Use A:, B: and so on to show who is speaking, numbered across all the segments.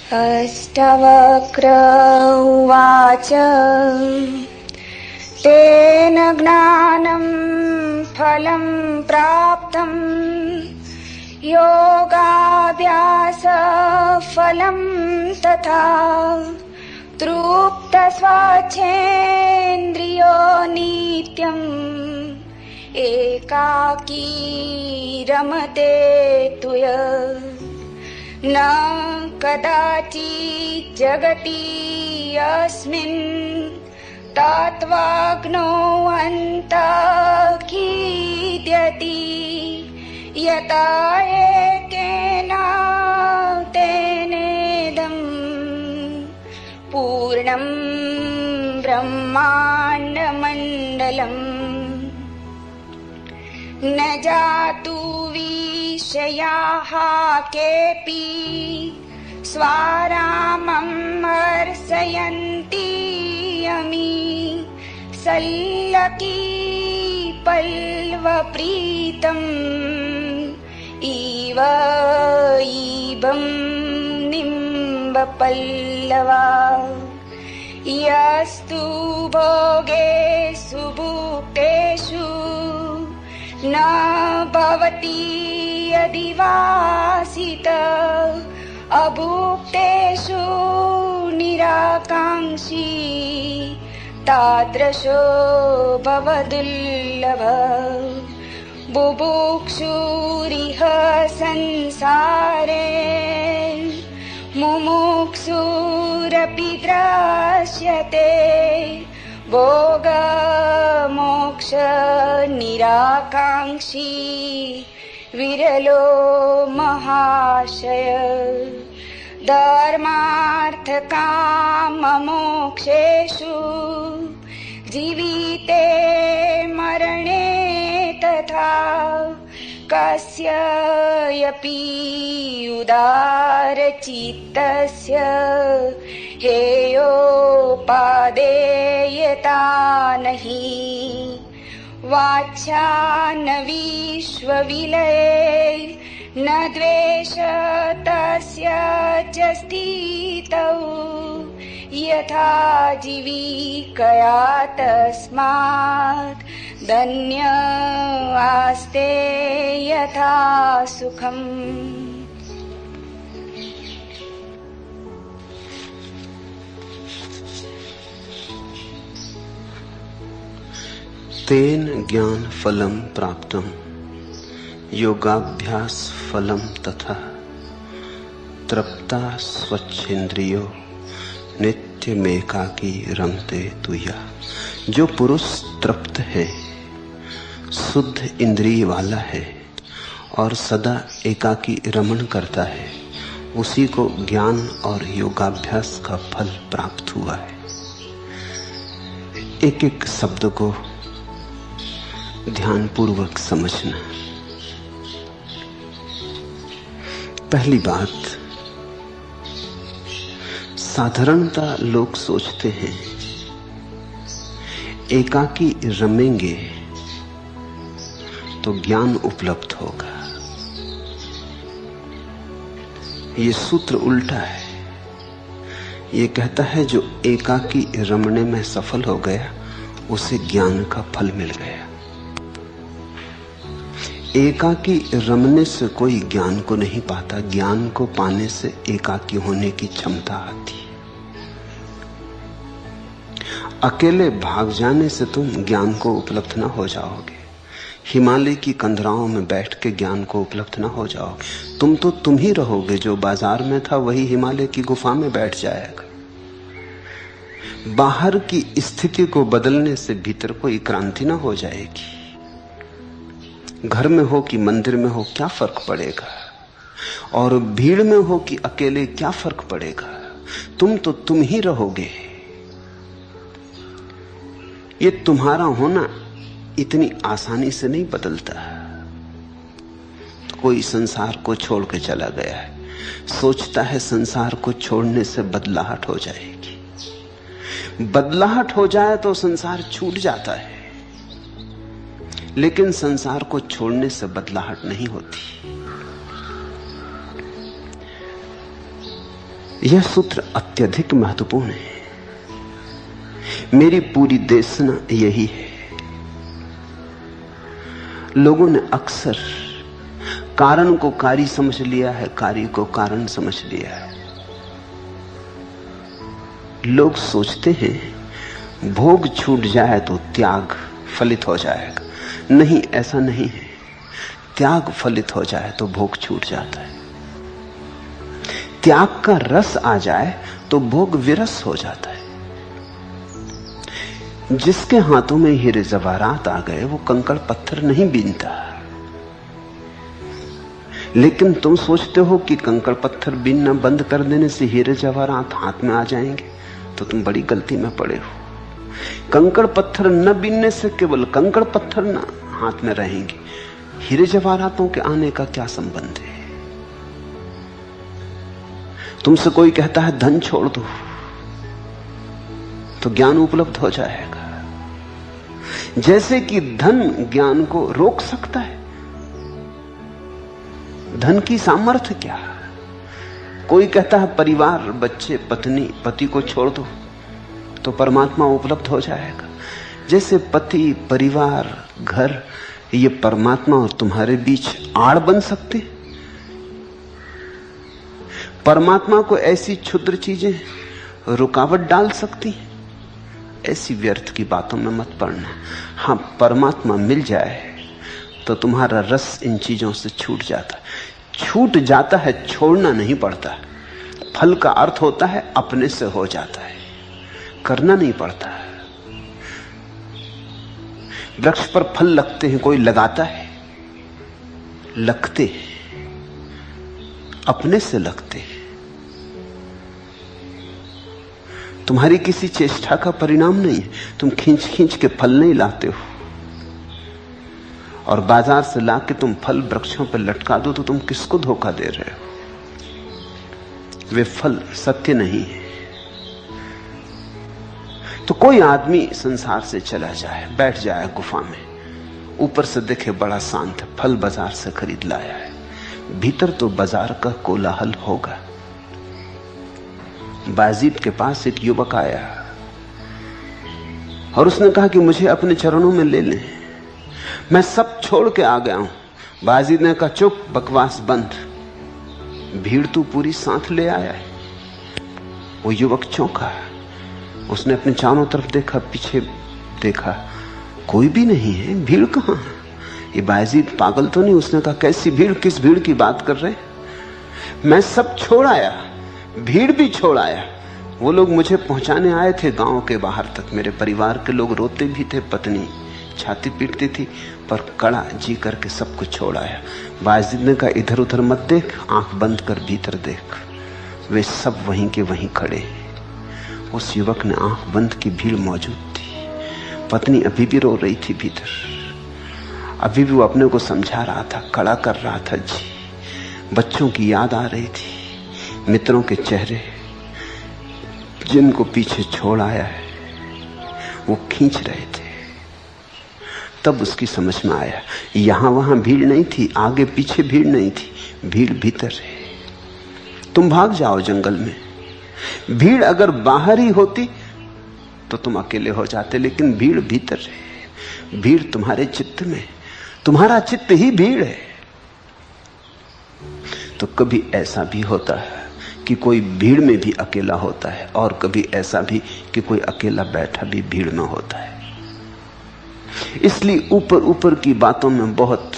A: अष्टवक्र उवाच तेन ज्ञानं फलं प्राप्तं योगाभ्यासफलं तथा तृप्तस्वाच्छेन्द्रियो नित्यम् एकाकी रमते तुय न कदाचित् जगति अस्मिन् तत्त्वाग्नौ अन्तर्खिद्यति यथा एकेन तेनेदं पूर्णं ब्रह्माण्डमण्डलम् न जातु विषयाः केऽपि स्वारामं हर्षयन्ति यमि सल्लकी पल्लवप्रीतम् इव इबं निम्बपल्लवा यस्तु भोगेषु भुक्तेषु न भवति अधिवासित अभुक्तेषु निराकाङ्क्षी तादृशो भवदुर्लभ बुभुक्षुरिह संसारे मुमुक्षुरपि दृश्यते भोगमोक्ष निराकाङ्क्षी विरलो महाशय धर्मार्थकाममोक्षेषु जीविते मरणे तथा कस्यपि उदारचित्तस्य हेयोपादेयता नहि वाचा न विश्वविलये न द्वेष तस्य च स्थितौ यथा जीविकया तस्मात् धन्य आस्ते यथा सुखम्।
B: तेन ज्ञान फलम प्राप्तम योगाभ्यास फलम तथा तृप्ता स्वच्छेन्द्रियो नित्यमेकाकी रमते तुया। जो पुरुष तृप्त है, शुद्ध इंद्रिय वाला है और सदा एकाकी रमण करता है, उसी को ज्ञान और योगाभ्यास का फल प्राप्त हुआ है। एक एक शब्द को ध्यानपूर्वक समझना। पहली बात, साधारणतः लोग सोचते हैं एकाकी रमेंगे तो ज्ञान उपलब्ध होगा। ये सूत्र उल्टा है। ये कहता है जो एकाकी रमने में सफल हो गया उसे ज्ञान का फल मिल गया। एकाकी रमने से कोई ज्ञान को नहीं पाता, ज्ञान को पाने से एकाकी होने की क्षमता आती है। अकेले भाग जाने से तुम ज्ञान को उपलब्ध न हो जाओगे, हिमालय की कंदराओं में बैठ के ज्ञान को उपलब्ध न हो जाओगे। तुम ही रहोगे। जो बाजार में था वही हिमालय की गुफा में बैठ जाएगा। बाहर की स्थिति को बदलने से भीतर कोई क्रांति न हो जाएगी। घर में हो कि मंदिर में हो क्या फर्क पड़ेगा, और भीड़ में हो कि अकेले क्या फर्क पड़ेगा। तुम ही रहोगे। ये तुम्हारा होना इतनी आसानी से नहीं बदलता। तो कोई संसार को छोड़ के चला गया है, सोचता है संसार को छोड़ने से बदलाहट हो जाएगी। बदलाहट हो जाए तो संसार छूट जाता है, लेकिन संसार को छोड़ने से बदलाहट नहीं होती। यह सूत्र अत्यधिक महत्वपूर्ण है। मेरी पूरी देशना यही है। लोगों ने अक्सर कारण को कार्य समझ लिया है, कार्य को कारण समझ लिया है। लोग सोचते हैं भोग छूट जाए तो त्याग फलित हो जाएगा। नहीं, ऐसा नहीं है। त्याग फलित हो जाए तो भोग छूट जाता है। त्याग का रस आ जाए तो भोग विरस हो जाता है। जिसके हाथों में हीरे जवाहरात आ गए वो कंकड़ पत्थर नहीं बीनता। लेकिन तुम सोचते हो कि कंकड़ पत्थर बीनना बंद कर देने से हीरे जवाहरात हाथ में आ जाएंगे, तो तुम बड़ी गलती में पड़े हो। कंकड़ पत्थर न बीनने से केवल कंकड़ पत्थर न हाथ में रहेंगे, हीरे जवाहरातों के आने का क्या संबंध है? तुमसे कोई कहता है धन छोड़ दो, तो ज्ञान उपलब्ध हो जाएगा। जैसे कि धन ज्ञान को रोक सकता है। धन की सामर्थ्य क्या? कोई कहता है परिवार, बच्चे, पत्नी, पति को छोड़ दो, तो परमात्मा उपलब्ध हो जाएगा। जैसे पति, परिवार, घर, ये परमात्मा और तुम्हारे बीच आड़ बन सकते। परमात्मा को ऐसी क्षुद्र चीजें रुकावट डाल सकती हैं। ऐसी व्यर्थ की बातों में मत पड़ना। हाँ, परमात्मा मिल जाए तो तुम्हारा रस इन चीजों से छूट जाता है। छूट जाता है, छोड़ना नहीं पड़ता। फल का अर्थ होता है अपने से हो जाता है, करना नहीं पड़ता। वृक्ष पर फल लगते हैं, कोई लगाता है? लगते अपने से लगते। तुम्हारी किसी चेष्टा का परिणाम नहीं है। तुम खींच खींच के फल नहीं लाते हो, और बाजार से लाके तुम फल वृक्षों पर लटका दो तो तुम किसको धोखा दे रहे हो? वे फल सत्य नहीं है। तो कोई आदमी संसार से चला जाए, बैठ जाए गुफा में, ऊपर से देखे बड़ा शांत, फल बाजार से खरीद लाया है, भीतर तो बाजार का कोलाहल होगा। बाजीद के पास एक युवक आया और उसने कहा कि मुझे अपने चरणों में ले लें, मैं सब छोड़ के आ गया हूं। बाजीद ने कहा चुप, बकवास बंद, भीड़ तू पूरी साथ ले आया है। वो युवक चौंका। उसने अपने चारों तरफ देखा, पीछे देखा, कोई भी नहीं है। भीड़ कहां? ये बाजीद पागल तो नहीं? उसने कहा कैसी भीड़? किस भीड़ की बात कर रहे? मैं सब छोड़ आया, भीड़ भी छोड़ आया। वो लोग मुझे पहुंचाने आए थे गांव के बाहर तक। मेरे परिवार के लोग रोते भी थे, पत्नी छाती पीटती थी, पर कड़ा जी करके सब कुछ छोड़ आया। बाजीद ने कहा इधर उधर मत देख, आंख बंद कर भीतर देख। वे सब वहीं के वहीं खड़े। उस युवक ने आंख बंद की, भीड़ मौजूद थी। पत्नी अभी भी रो रही थी भीतर। अभी भी वो अपने को समझा रहा था, कड़ा कर रहा था जी। बच्चों की याद आ रही थी, मित्रों के चेहरे जिनको पीछे छोड़ आया है, वो खींच रहे थे। तब उसकी समझ में आया, यहां वहां भीड़ नहीं थी, आगे पीछे भीड़ नहीं थी, भीड़ भीतर है। तुम भाग जाओ जंगल में, भीड़ अगर बाहर ही होती तो तुम अकेले हो जाते, लेकिन भीड़ भीतर है। भीड़ तुम्हारे चित्त में, तुम्हारा चित्त ही भीड़ है। तो कभी ऐसा भी होता है कि कोई भीड़ में भी अकेला होता है, और कभी ऐसा भी कि कोई अकेला बैठा भी भीड़ में होता है। इसलिए ऊपर ऊपर की बातों में बहुत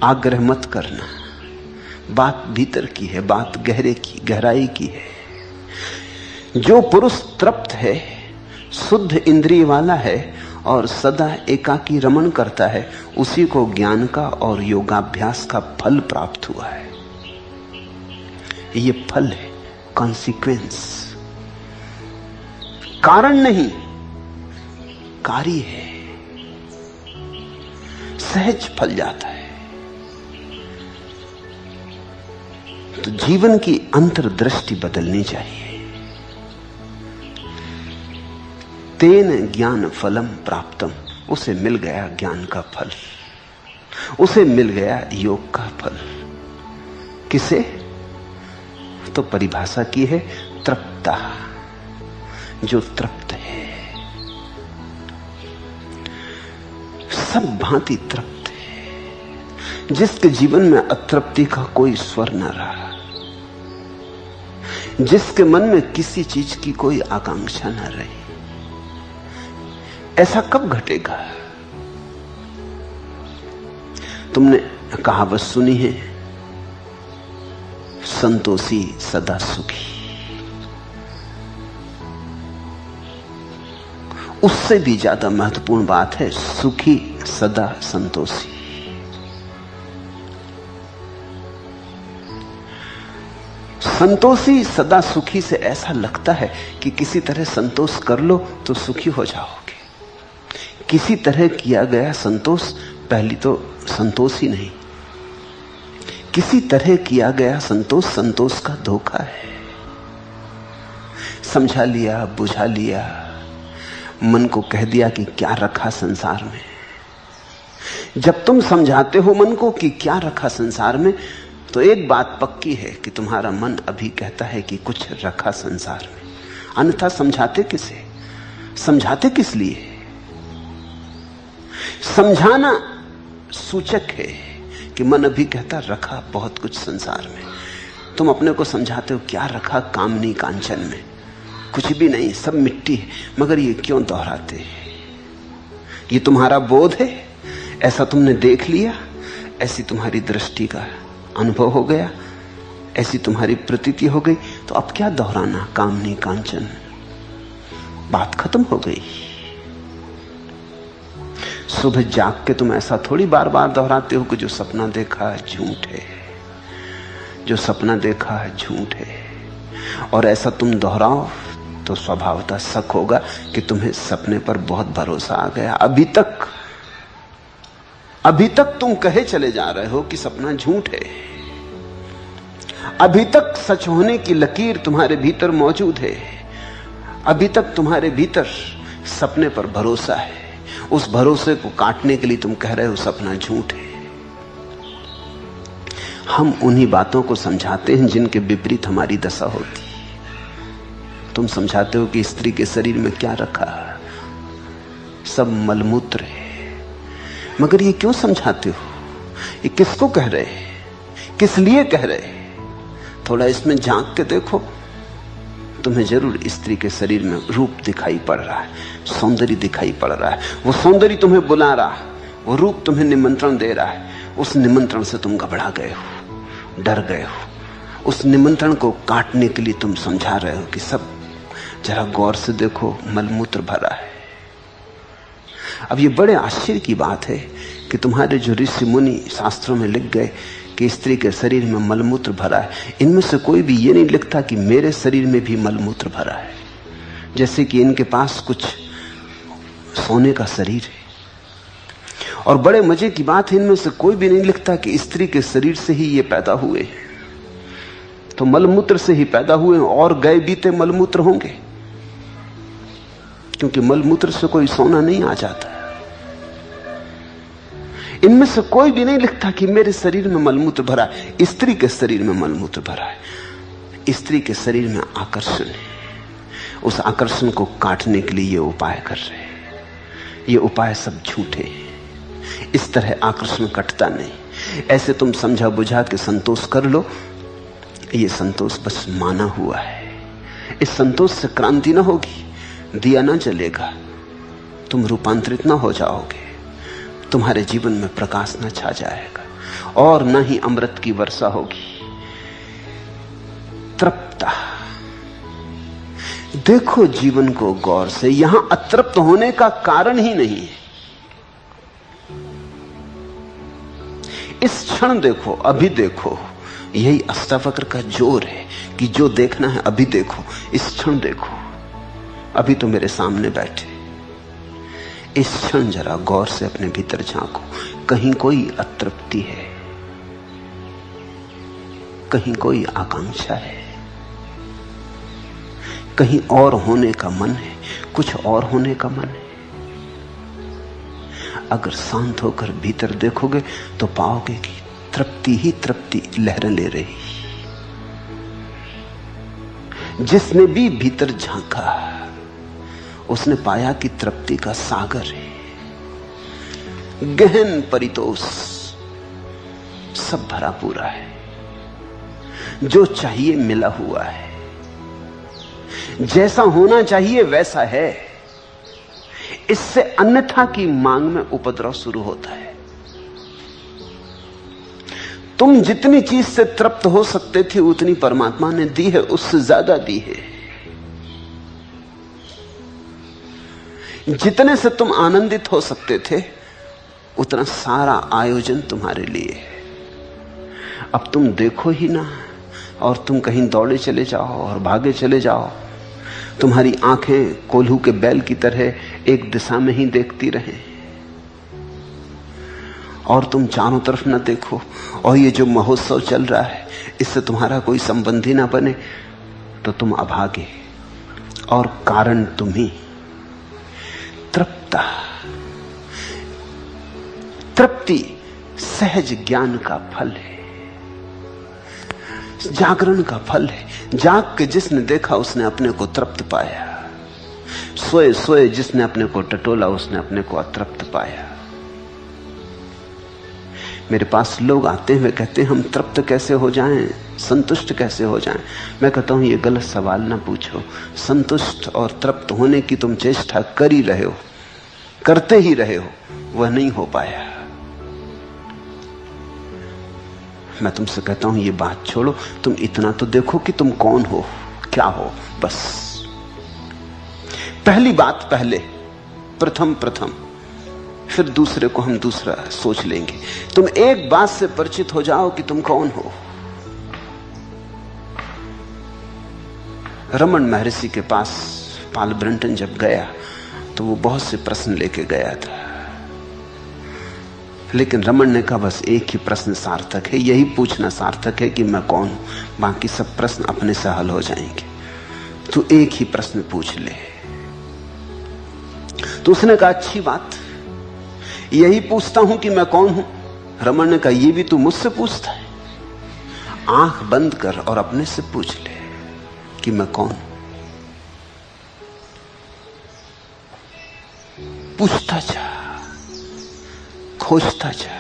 B: आग्रह मत करना। बात भीतर की है, बात गहरे की, गहराई की है। जो पुरुष तृप्त है, शुद्ध इंद्रिय वाला है और सदा एकाकी रमण करता है, उसी को ज्ञान का और योगाभ्यास का फल प्राप्त हुआ है। ये फल है, कॉन्सिक्वेंस, कारण नहीं, कार्य है। सहज फल जाता है। तो जीवन की अंतर्दृष्टि बदलनी चाहिए। तेन ज्ञान फलम प्राप्तम, उसे मिल गया ज्ञान का फल, उसे मिल गया योग का फल। किसे? तो परिभाषा की है तृप्ता, जो तृप्त है, सब भांति तृप्त है, जिसके जीवन में अतृप्ति का कोई स्वर न रहा, जिसके मन में किसी चीज की कोई आकांक्षा न रही। ऐसा कब घटेगा? तुमने कहावत सुनी है, संतोषी सदा सुखी। उससे भी ज्यादा महत्वपूर्ण बात है सुखी सदा संतोषी। संतोषी सदा सुखी से ऐसा लगता है कि किसी तरह संतोष कर लो तो सुखी हो जाओगे। किसी तरह किया गया संतोष पहली तो संतोष ही नहीं, किसी तरह किया गया संतोष संतोष का धोखा है। समझा लिया, बुझा लिया, मन को कह दिया कि क्या रखा संसार में। जब तुम समझाते हो मन को कि क्या रखा संसार में, तो एक बात पक्की है कि तुम्हारा मन अभी कहता है कि कुछ रखा संसार में, अन्यथा समझाते किसे? समझाते किस लिए? समझाना सूचक है कि मन अभी कहता रखा बहुत कुछ संसार में। तुम अपने को समझाते हो क्या रखा कामनी कांचन में, कुछ भी नहीं, सब मिट्टी है। मगर ये क्यों दोहराते हैं? ये तुम्हारा बोध है, ऐसा तुमने देख लिया, ऐसी तुम्हारी दृष्टि का अनुभव हो गया, ऐसी तुम्हारी प्रतीति हो गई, तो अब क्या दोहराना कामनी कांचन? बात खत्म हो गई। सुबह जाग के तुम ऐसा थोड़ी बार बार दोहराते हो कि जो सपना देखा झूठ है, जो सपना देखा झूठ है। और ऐसा तुम दोहराओ तो स्वभावतः शक होगा कि तुम्हें सपने पर बहुत भरोसा आ गया। अभी तक तुम कहे चले जा रहे हो कि सपना झूठ है। अभी तक सच होने की लकीर तुम्हारे भीतर मौजूद है। अभी तक तुम्हारे भीतर सपने पर भरोसा है। उस भरोसे को काटने के लिए तुम कह रहे हो सपना झूठ है। हम उन्हीं बातों को समझाते हैं जिनके विपरीत हमारी दशा होती। तुम समझाते हो कि स्त्री के शरीर में क्या रखा, सब मलमूत्र है। मगर ये क्यों समझाते हो? ये किसको कह रहे, किस लिए कह रहे? थोड़ा इसमें झांक के देखो, तुम्हें जरूर स्त्री के शरीर में रूप दिखाई पड़ रहा है, सौंदर्य दिखाई पड़ रहा है। वो सौंदर्य तुम्हें बुला रहा है, वो रूप तुम्हें निमंत्रण दे रहा है। उस निमंत्रण से तुम घबरा गए हो, डर गए हो। उस निमंत्रण को काटने के लिए तुम समझा रहे हो कि सब जरा गौर से देखो, मलमूत्र भरा है। अब ये बड़े आश्चर्य की बात है कि तुम्हारे जो ऋषि मुनि शास्त्रों में लिख गए कि स्त्री के शरीर में मलमूत्र भरा है, इनमें से कोई भी ये नहीं लिखता कि मेरे शरीर में भी मलमूत्र भरा है। जैसे कि इनके पास कुछ सोने का शरीर है। और बड़े मजे की बात है, इनमें से कोई भी नहीं लिखता कि स्त्री के शरीर से ही ये पैदा हुए, तो मलमूत्र से ही पैदा हुए और गए बीते मलमूत्र होंगे, क्योंकि मलमूत्र से कोई सोना नहीं आ जाता। इनमें से कोई भी नहीं लिखता कि मेरे शरीर में मलमूत्र भरा है, स्त्री के शरीर में मलमूत्र भरा है। स्त्री के शरीर में आकर्षण है, उस आकर्षण को काटने के लिए ये उपाय कर रहे हैं। ये उपाय सब झूठे हैं। इस तरह आकर्षण कटता नहीं। ऐसे तुम समझा बुझा के संतोष कर लो, ये संतोष बस माना हुआ है। इस संतोष से क्रांति ना होगी, दिया ना जलेगा, तुम रूपांतरित ना हो जाओगे, तुम्हारे जीवन में प्रकाश न छा जाएगा, और न ही अमृत की वर्षा होगी। तृप्ता, देखो जीवन को गौर से, यहां अतृप्त होने का कारण ही नहीं है। इस क्षण देखो, अभी देखो। यही अष्टावक्र का जोर है कि जो देखना है अभी देखो, इस क्षण देखो। अभी तो मेरे सामने बैठे, इस क्षण जरा गौर से अपने भीतर झांको। कहीं कोई अतृप्ति है, कहीं कोई आकांक्षा है, कहीं और होने का मन है, कुछ और होने का मन है। अगर शांत होकर भीतर देखोगे तो पाओगे कि तृप्ति ही तृप्ति लहरें ले रही। जिसने भी भीतर झांका उसने पाया कि तृप्ति का सागर है, गहन परितोष, सब भरा पूरा है, जो चाहिए मिला हुआ है, जैसा होना चाहिए वैसा है। इससे अन्यथा की मांग में उपद्रव शुरू होता है। तुम जितनी चीज से तृप्त हो सकते थे उतनी परमात्मा ने दी है, उससे ज्यादा दी है। जितने से तुम आनंदित हो सकते थे उतना सारा आयोजन तुम्हारे लिए है। अब तुम देखो ही ना और तुम कहीं दौड़े चले जाओ और भागे चले जाओ। तुम्हारी आंखें कोल्हू के बैल की तरह एक दिशा में ही देखती रहें और तुम चारों तरफ न देखो, और ये जो महोत्सव चल रहा है इससे तुम्हारा कोई संबंधी ना बने, तो तुम अभागे और कारण तुम ही। तृप्ति सहज ज्ञान का फल है, जागरण का फल है। जाग के जिसने देखा उसने अपने को तृप्त पाया, सोए सोए जिसने अपने को टटोला उसने अपने को अतृप्त पाया। मेरे पास लोग आते हैं, वे कहते हैं हम तृप्त कैसे हो जाएं, संतुष्ट कैसे हो जाएं। मैं कहता हूं ये गलत सवाल ना पूछो। संतुष्ट और तृप्त होने की तुम चेष्टा कर ही रहे हो, करते ही रहे हो, वह नहीं हो पाया। मैं तुमसे कहता हूं ये बात छोड़ो, तुम इतना तो देखो कि तुम कौन हो, क्या हो। बस पहली बात पहले, प्रथम, फिर दूसरे को हम दूसरा सोच लेंगे। तुम एक बात से परिचित हो जाओ कि तुम कौन हो। रमन महर्षि के पास पाल ब्रंटन जब गया तो वो बहुत से प्रश्न लेके गया था, लेकिन रमन ने कहा बस एक ही प्रश्न सार्थक है, यही पूछना सार्थक है कि मैं कौन हूं, बाकी सब प्रश्न अपने से हल हो जाएंगे। तू एक ही प्रश्न पूछ ले। तो उसने कहा अच्छी बात, यही पूछता हूं कि मैं कौन हूं। रमन ने कहा ये भी तू मुझसे पूछता है, आंख बंद कर और अपने से पूछ ले कि मैं कौन हूं। पूछता जा, खोजता जा।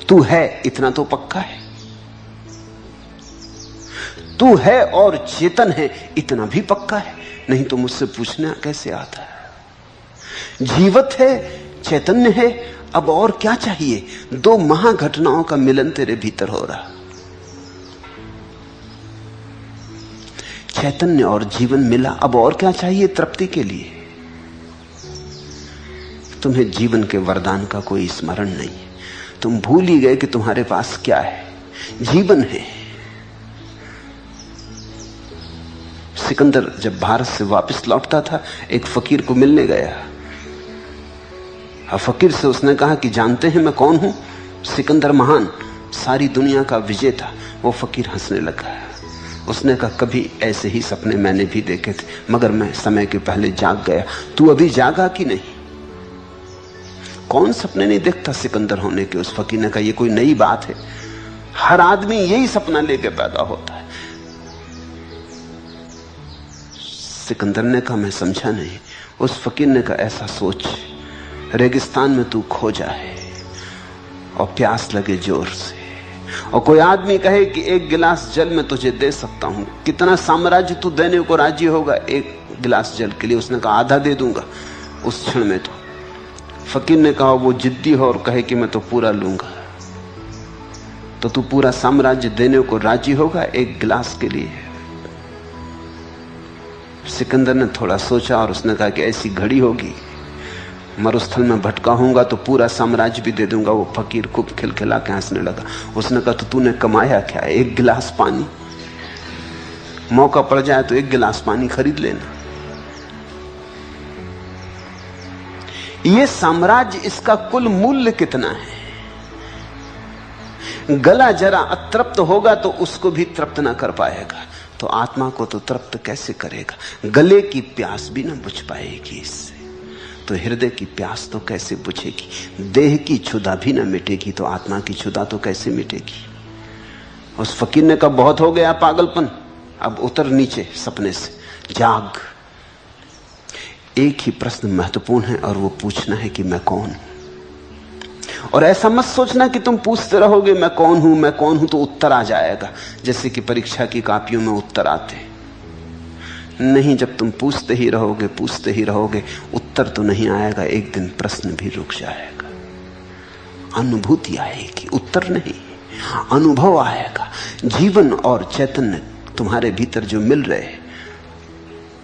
B: तू है इतना तो पक्का है, तू है और चेतन है इतना भी पक्का है, नहीं तो मुझसे पूछना कैसे आता है। जीवत है, चैतन्य है, अब और क्या चाहिए। दो महाघटनाओं का मिलन तेरे भीतर हो रहा, चैतन्य और जीवन मिला, अब और क्या चाहिए तृप्ति के लिए। तुम्हें जीवन के वरदान का कोई स्मरण नहीं है, तुम भूल ही गए कि तुम्हारे पास क्या है, जीवन है। सिकंदर जब भारत से वापस लौटता था एक फकीर को मिलने गया। फकीर से उसने कहा कि जानते हैं मैं कौन हूं? सिकंदर महान, सारी दुनिया का विजेता। वो फकीर हंसने लगा। उसने कहा कभी ऐसे ही सपने मैंने भी देखे थे, मगर मैं समय के पहले जाग गया। तू अभी जागा कि नहीं? कौन सपने नहीं देखता सिकंदर होने के? उस फकीर ने कहा ये कोई नई बात है, हर आदमी यही सपना लेके पैदा होता है। सिकंदर ने कहा मैं समझा नहीं। उस फकीर ने कहा ऐसा सोच, रेगिस्तान में तू खो जाए और प्यास लगे जोर से, और कोई आदमी कहे कि एक गिलास जल मैं तुझे दे सकता हूं, कितना साम्राज्य तू देने को राजी होगा एक गिलास जल के लिए? उसने कहा आधा दे दूंगा उस क्षण में। तो फकीर ने कहा वो जिद्दी हो और कहे कि मैं तो पूरा लूंगा, तो तू पूरा साम्राज्य देने को राजी होगा एक गिलास के लिए? सिकंदर ने थोड़ा सोचा और उसने कहा कि ऐसी घड़ी होगी मरुस्थल में भटका होऊंगा तो पूरा साम्राज्य भी दे दूंगा। वो फकीर खूब खिलखिला के हंसने लगा। उसने कहा तो तूने कमाया क्या? एक गिलास पानी, मौका पड़ जाए तो एक गिलास पानी खरीद लेना। ये साम्राज्य, इसका कुल मूल्य कितना है? गला जरा अतृप्त होगा तो उसको भी तृप्त ना कर पाएगा, तो आत्मा को तो तृप्त कैसे करेगा? गले की प्यास भी ना बुझ पाएगी इससे, तो हृदय की प्यास तो कैसे बुझेगी? देह की क्षुधा भी ना मिटेगी तो आत्मा की क्षुधा तो कैसे मिटेगी? उस फकीर ने कहा बहुत हो गया पागलपन, अब उतर नीचे सपने से, जाग। एक ही प्रश्न महत्वपूर्ण है और वो पूछना है कि मैं कौन हूं। और ऐसा मत सोचना कि तुम पूछते रहोगे मैं कौन हूं मैं कौन हूं तो उत्तर आ जाएगा, जैसे कि परीक्षा की कापियों में उत्तर आते। नहीं, जब तुम पूछते ही रहोगे उत्तर तो नहीं आएगा, एक दिन प्रश्न भी रुक जाएगा। अनुभूति आएगी, उत्तर नहीं, अनुभव आएगा। जीवन और चैतन्य तुम्हारे भीतर जो मिल रहे,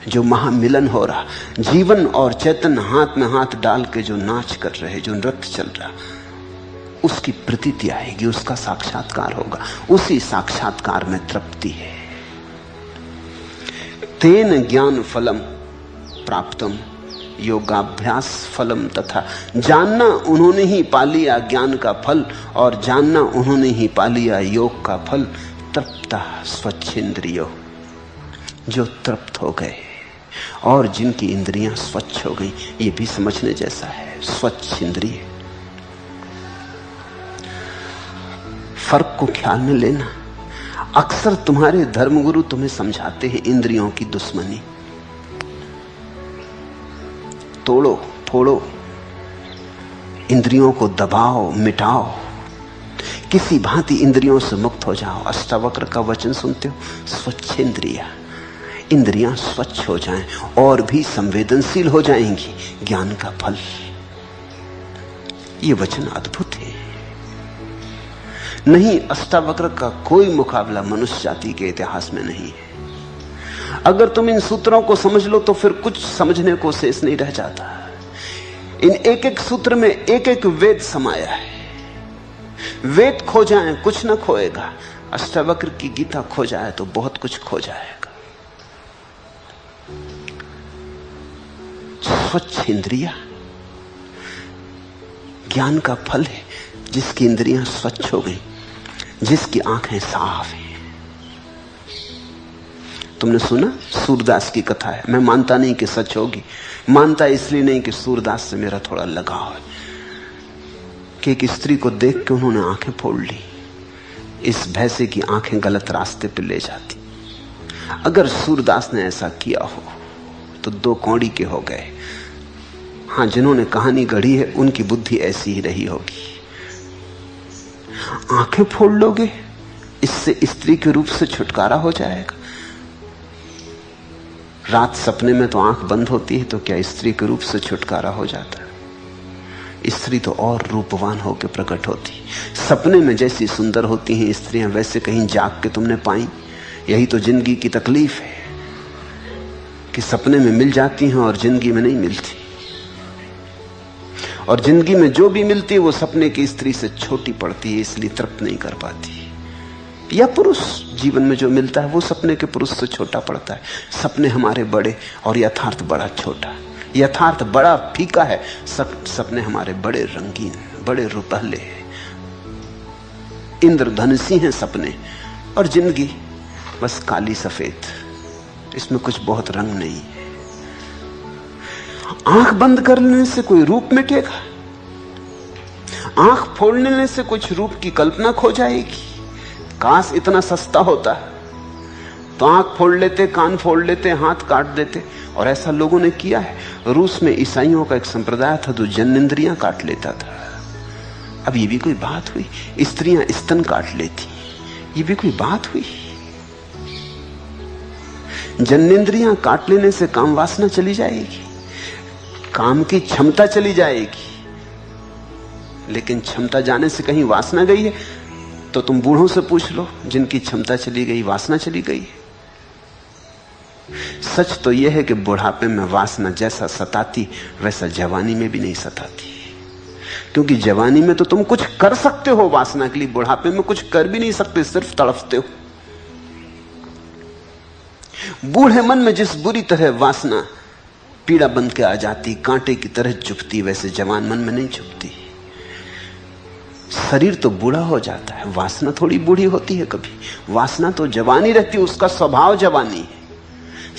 B: जो महामिलन हो रहा, जीवन और चैतन्य हाथ में हाथ डाल के जो नाच कर रहे, जो नृत्य चल रहा, उसकी प्रतीति आएगी, उसका साक्षात्कार होगा। उसी साक्षात्कार में तृप्ति है। तेन ज्ञान फलम प्राप्तम योगाभ्यास फलम तथा, जानना उन्होंने ही पा लिया ज्ञान का फल, और जानना उन्होंने ही पा लिया योग का फल। तृप्ता स्वच्छेंद्रियो, जो तृप्त हो गए और जिनकी इंद्रियां स्वच्छ हो गई, ये भी समझने जैसा है। स्वच्छ इंद्रिय, फर्क को ख्याल में लेना। अक्सर तुम्हारे धर्मगुरु तुम्हें समझाते हैं इंद्रियों की दुश्मनी, तोड़ो फोड़ो, इंद्रियों को दबाओ मिटाओ, किसी भांति इंद्रियों से मुक्त हो जाओ। अष्टावक्र का वचन सुनते हो, स्वच्छेंद्रिया, इंद्रियां स्वच्छ हो जाएं और भी संवेदनशील हो जाएंगी ज्ञान का फल। ये वचन अद्भुत है। नहीं, अष्टावक्र का कोई मुकाबला मनुष्य जाति के इतिहास में नहीं है। अगर तुम इन सूत्रों को समझ लो तो फिर कुछ समझने को शेष नहीं रह जाता। इन एक एक सूत्र में एक एक वेद समाया है। वेद खो जाए कुछ न खोएगा, अष्टावक्र की गीता खो जाए तो बहुत कुछ खो जाएगा। स्वच्छ इंद्रिया ज्ञान का फल है, जिसकी इंद्रियां स्वच्छ हो गई, जिसकी आंखें साफ हैं। तुमने सुना सूरदास की कथा है, मैं मानता नहीं कि सच होगी, मानता इसलिए नहीं कि सूरदास से मेरा थोड़ा लगाव है, कि एक स्त्री को देख के उन्होंने आंखें फोड़ ली, इस भय से कि आंखें गलत रास्ते पर ले जाती। अगर सूरदास ने ऐसा किया हो तो दो कौड़ी के हो गए। हाँ, जिन्होंने कहानी गढ़ी है उनकी बुद्धि ऐसी ही रही होगी। आंखें फोड़ लोगे, इससे स्त्री के रूप से छुटकारा हो जाएगा। रात सपने में तो आंख बंद होती है, तो क्या स्त्री के रूप से छुटकारा हो जाता है? स्त्री तो और रूपवान होकर प्रकट होती। सपने में जैसी सुंदर होती हैं स्त्रियां, वैसे कहीं जाग के तुमने पाई? यही तो जिंदगी की तकलीफ है कि सपने में मिल जाती हैं और जिंदगी में नहीं मिलती, और जिंदगी में जो भी मिलती है वो सपने की स्त्री से छोटी पड़ती है, इसलिए तृप्त नहीं कर पाती। या पुरुष जीवन में जो मिलता है वो सपने के पुरुष से छोटा पड़ता है। सपने हमारे बड़े और यथार्थ बड़ा छोटा। यथार्थ बड़ा फीका है, सपने हमारे बड़े रंगीन, बड़े रुपहले, इंद्रधनुषी हैं सपने, और जिंदगी बस काली सफेद, इसमें कुछ बहुत रंग नहीं है। आंख बंद कर लेने से कोई रूप मिटेगा? आंख फोड़ लेने से कुछ रूप की कल्पना खो जाएगी? काश इतना सस्ता होता तो आंख फोड़ लेते, कान फोड़ लेते, हाथ काट देते। और ऐसा लोगों ने किया है। रूस में ईसाइयों का एक संप्रदाय था जो जनेंद्रियां काट लेता था। अब ये भी कोई बात हुई? स्त्रियां स्तन काट लेती, ये भी कोई बात हुई? जनेंद्रियां काट लेने से काम वासना चली जाएगी, काम की क्षमता चली जाएगी, लेकिन क्षमता जाने से कहीं वासना गई है? तो तुम बूढ़ों से पूछ लो, जिनकी क्षमता चली गई, वासना चली गई। सच तो यह है कि बुढ़ापे में वासना जैसा सताती वैसा जवानी में भी नहीं सताती, क्योंकि जवानी में तो तुम कुछ कर सकते हो वासना के लिए, बुढ़ापे में कुछ कर भी नहीं सकते, सिर्फ तड़फते हो। बूढ़े मन में जिस बुरी तरह वासना पीड़ा बन के आ जाती, कांटे की तरह चुभती, वैसे जवान मन में नहीं चुभती। शरीर तो बूढ़ा हो जाता है, वासना थोड़ी बूढ़ी होती है कभी। वासना तो जवानी रहती है, उसका स्वभाव जवानी है।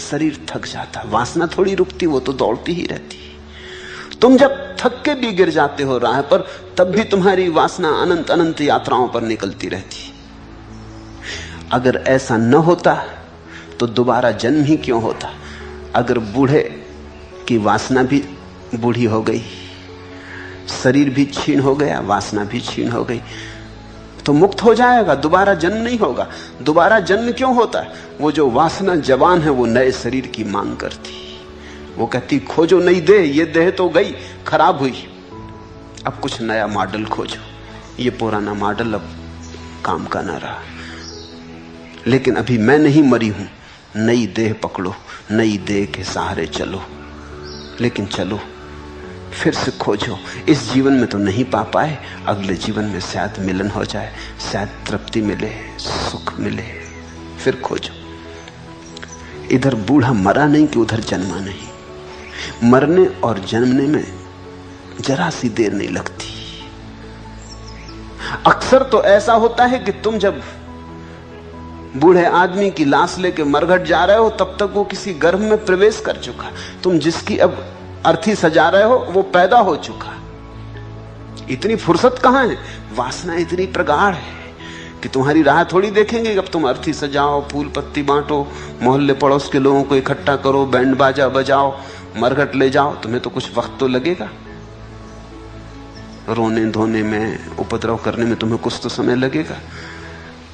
B: शरीर थक जाता, वासना थोड़ी रुकती, वो तो दौड़ती ही रहती। तुम जब थक के भी गिर जाते हो राह पर, तब भी तुम्हारी वासना अनंत अनंत यात्राओं पर निकलती रहती। अगर ऐसा न होता तो दोबारा जन्म ही क्यों होता? अगर बूढ़े की वासना भी बूढ़ी हो गई, शरीर भी क्षीण हो गया, वासना भी क्षीण हो गई, तो मुक्त हो जाएगा, दोबारा जन्म नहीं होगा। दोबारा जन्म क्यों होता है? वो जो वासना जवान है वो नए शरीर की मांग करती, वो कहती खोजो नई देह, ये देह तो गई, खराब हुई, अब कुछ नया मॉडल खोजो, ये पुराना मॉडल अब काम का ना रहा। लेकिन अभी मैं नहीं मरी हूं, नई देह पकड़ो, नई देह के सहारे चलो। लेकिन चलो, फिर से खोजो। इस जीवन में तो नहीं पा पाए, अगले जीवन में शायद मिलन हो जाए, शायद तृप्ति मिले, सुख मिले, फिर खोजो। इधर बूढ़ा मरा नहीं कि उधर जन्मा नहीं। मरने और जन्मने में जरा सी देर नहीं लगती। अक्सर तो ऐसा होता है कि तुम जब बूढ़े आदमी की लाश लेके मरघट जा रहे हो तब तक वो किसी गर्भ में प्रवेश कर चुका। तुम जिसकी अब अर्थी सजा रहे हो वो पैदा हो चुका। इतनी फुर्सत कहां है? वासना इतनी प्रगाढ़ है कि तुम्हारी राह थोड़ी देखेंगे। अब तुम अर्थी सजाओ, फूल पत्ती बांटो, मोहल्ले पड़ोस के लोगों को इकट्ठा करो, बैंड बाजा बजाओ, मरघट ले जाओ, तुम्हें तो कुछ वक्त तो लगेगा। रोने धोने में, उपद्रव करने में तुम्हें कुछ तो समय लगेगा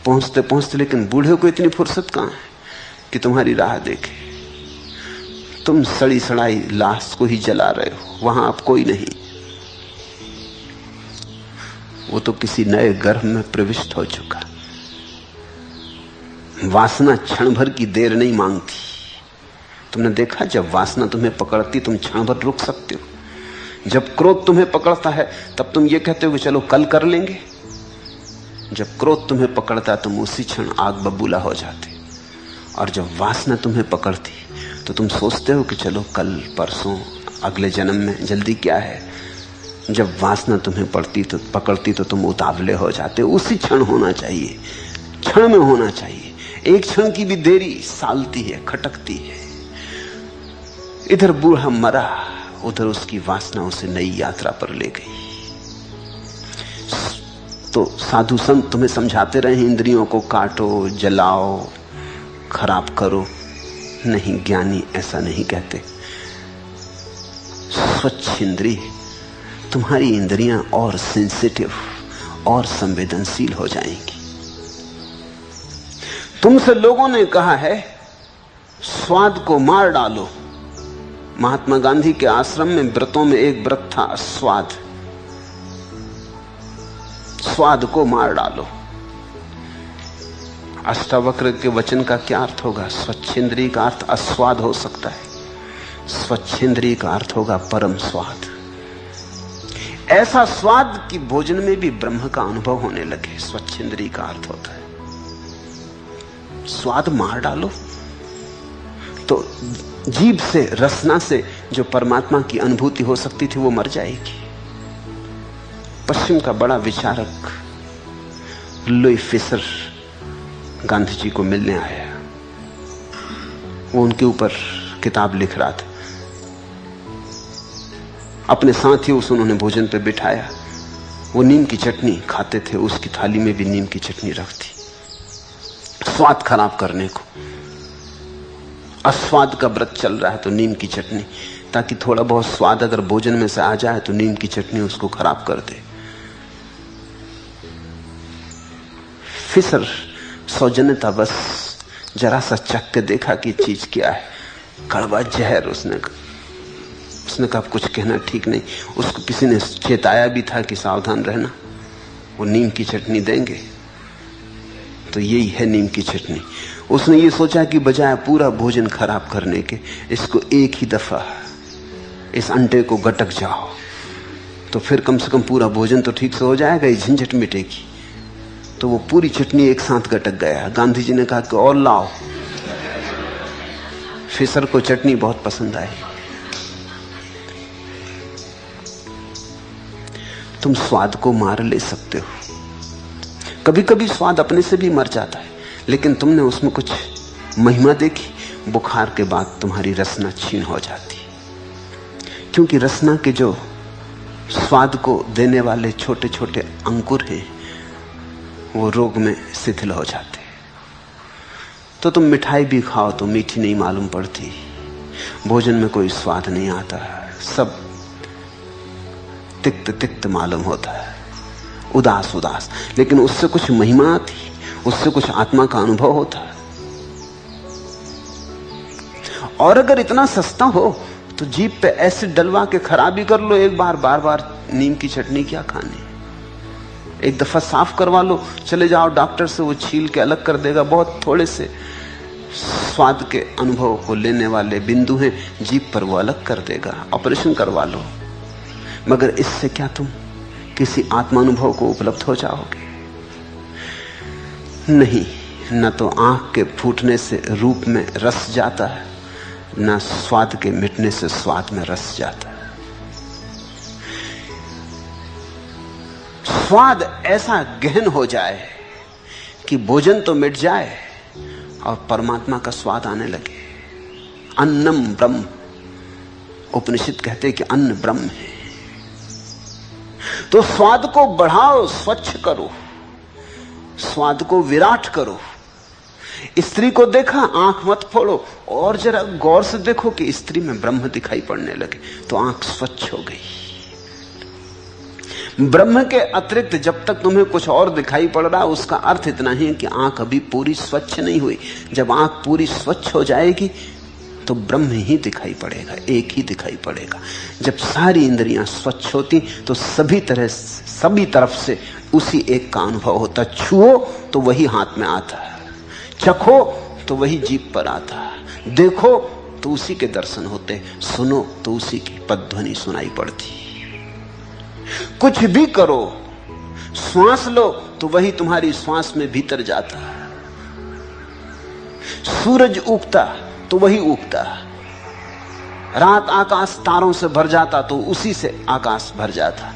B: पहुंचते पहुंचते। लेकिन बूढ़े को इतनी फुर्सत कहां है कि तुम्हारी राह देखे। तुम सड़ी सड़ाई लाश को ही जला रहे हो, वहां अब कोई नहीं, वो तो किसी नए गर्भ में प्रविष्ट हो चुका। वासना क्षण भर की देर नहीं मांगती। तुमने देखा, जब वासना तुम्हें पकड़ती तुम क्षण भर रुक सकते हो। जब क्रोध तुम्हें पकड़ता है तब तुम ये कहते हो कि चलो कल कर लेंगे। जब क्रोध तुम्हें पकड़ता तुम उसी क्षण आग बबूला हो जाते। और जब वासना तुम्हें पकड़ती तो तुम सोचते हो कि चलो कल, परसों, अगले जन्म में, जल्दी क्या है। जब वासना तुम्हें पकड़ती तो तुम उतावले हो जाते। उसी क्षण होना चाहिए, क्षण में होना चाहिए। एक क्षण की भी देरी सालती है, खटकती है। इधर बूढ़ा मरा, उधर उसकी वासना उसे नई यात्रा पर ले गई। तो साधु संत तुम्हें समझाते रहे इंद्रियों को काटो, जलाओ, खराब करो। नहीं, ज्ञानी ऐसा नहीं कहते। स्वच्छ इंद्रिय, तुम्हारी इंद्रियां और सेंसिटिव और संवेदनशील हो जाएंगी। तुमसे लोगों ने कहा है स्वाद को मार डालो। महात्मा गांधी के आश्रम में व्रतों में एक व्रत था स्वाद। स्वाद को मार डालो। अष्टावक्र के वचन का क्या अर्थ होगा? स्वच्छेंद्रिय का अर्थ अस्वाद हो सकता है, स्वच्छेंद्रिय का अर्थ होगा परम स्वाद। ऐसा स्वाद कि भोजन में भी ब्रह्म का अनुभव होने लगे, स्वच्छेंद्रिय का अर्थ होता है। स्वाद मार डालो तो जीभ से, रसना से जो परमात्मा की अनुभूति हो सकती थी वो मर जाएगी। पश्चिम का बड़ा विचारक लुई फिशर गांधी जी को मिलने आया। वो उनके ऊपर किताब लिख रहा था। अपने साथ ही उन्होंने भोजन पे बिठाया। वो नीम की चटनी खाते थे, उसकी थाली में भी नीम की चटनी रखती, स्वाद खराब करने को। अस्वाद का व्रत चल रहा है तो नीम की चटनी, ताकि थोड़ा बहुत स्वाद अगर भोजन में से आ जाए तो नीम की चटनी उसको खराब कर दे। फिशर सौजन्यता बस जरा सा चख के देखा कि चीज क्या है। कड़वा जहर। उसने कहा कुछ कहना ठीक नहीं। उसको किसी ने चेताया भी था कि सावधान रहना, वो नीम की चटनी देंगे। तो यही है नीम की चटनी। उसने ये सोचा कि बजाय पूरा भोजन खराब करने के, इसको एक ही दफा इस अंडे को गटक जाओ तो फिर कम से कम पूरा भोजन तो ठीक से हो जाएगा, ये झंझट मिटेगी। तो वो पूरी चटनी एक साथ गटक गया। गांधी जी ने कहा कि और लाओ। फिशर को चटनी बहुत पसंद आई। तुम स्वाद को मार ले सकते हो। कभी कभी स्वाद अपने से भी मर जाता है, लेकिन तुमने उसमें कुछ महिमा देखी। बुखार के बाद तुम्हारी रसना छीन हो जाती, क्योंकि रसना के जो स्वाद को देने वाले छोटे छोटे अंकुर हैं वो रोग में शिथिल हो जाते। तो तुम मिठाई भी खाओ तो मीठी नहीं मालूम पड़ती, भोजन में कोई स्वाद नहीं आता, सब तिक्त तिक्त मालूम होता है, उदास उदास। लेकिन उससे कुछ महिमा आती, उससे कुछ आत्मा का अनुभव होता है। और अगर इतना सस्ता हो तो जीभ पे एसिड डलवा के खराबी कर लो एक बार, बार बार नीम की चटनी क्या खानी, एक दफा साफ करवा लो, चले जाओ डॉक्टर से, वो छील के अलग कर देगा। बहुत थोड़े से स्वाद के अनुभव को लेने वाले बिंदु हैं जीभ पर, वो अलग कर देगा, ऑपरेशन करवा लो। मगर इससे क्या तुम किसी आत्मानुभव को उपलब्ध हो जाओगे? नहीं, न तो आंख के फूटने से रूप में रस जाता है, न स्वाद के मिटने से स्वाद में रस जाता है। स्वाद ऐसा गहन हो जाए कि भोजन तो मिट जाए और परमात्मा का स्वाद आने लगे। अन्नम ब्रह्म, उपनिषद कहते कि अन्न ब्रह्म है। तो स्वाद को बढ़ाओ, स्वच्छ करो, स्वाद को विराट करो। स्त्री को देखा, आंख मत फोड़ो, और जरा गौर से देखो कि स्त्री में ब्रह्म दिखाई पड़ने लगे, तो आंख स्वच्छ हो गई। ब्रह्म के अतिरिक्त जब तक तुम्हें कुछ और दिखाई पड़ रहा, उसका अर्थ इतना ही कि आंख अभी पूरी स्वच्छ नहीं हुई। जब आंख पूरी स्वच्छ हो जाएगी तो ब्रह्म ही दिखाई पड़ेगा, एक ही दिखाई पड़ेगा। जब सारी इंद्रियां स्वच्छ होती तो सभी तरफ से उसी एक का अनुभव होता। छुओ तो वही हाथ में आता है, चखो तो वही जीभ पर आता है, देखो तो उसी के दर्शन होते, सुनो तो उसी की पदध्वनि सुनाई पड़ती। कुछ भी करो, श्वास लो तो वही तुम्हारी श्वास में भीतर जाता। सूरज उगता तो वही उगता, रात आकाश तारों से भर जाता तो उसी से आकाश भर जाता,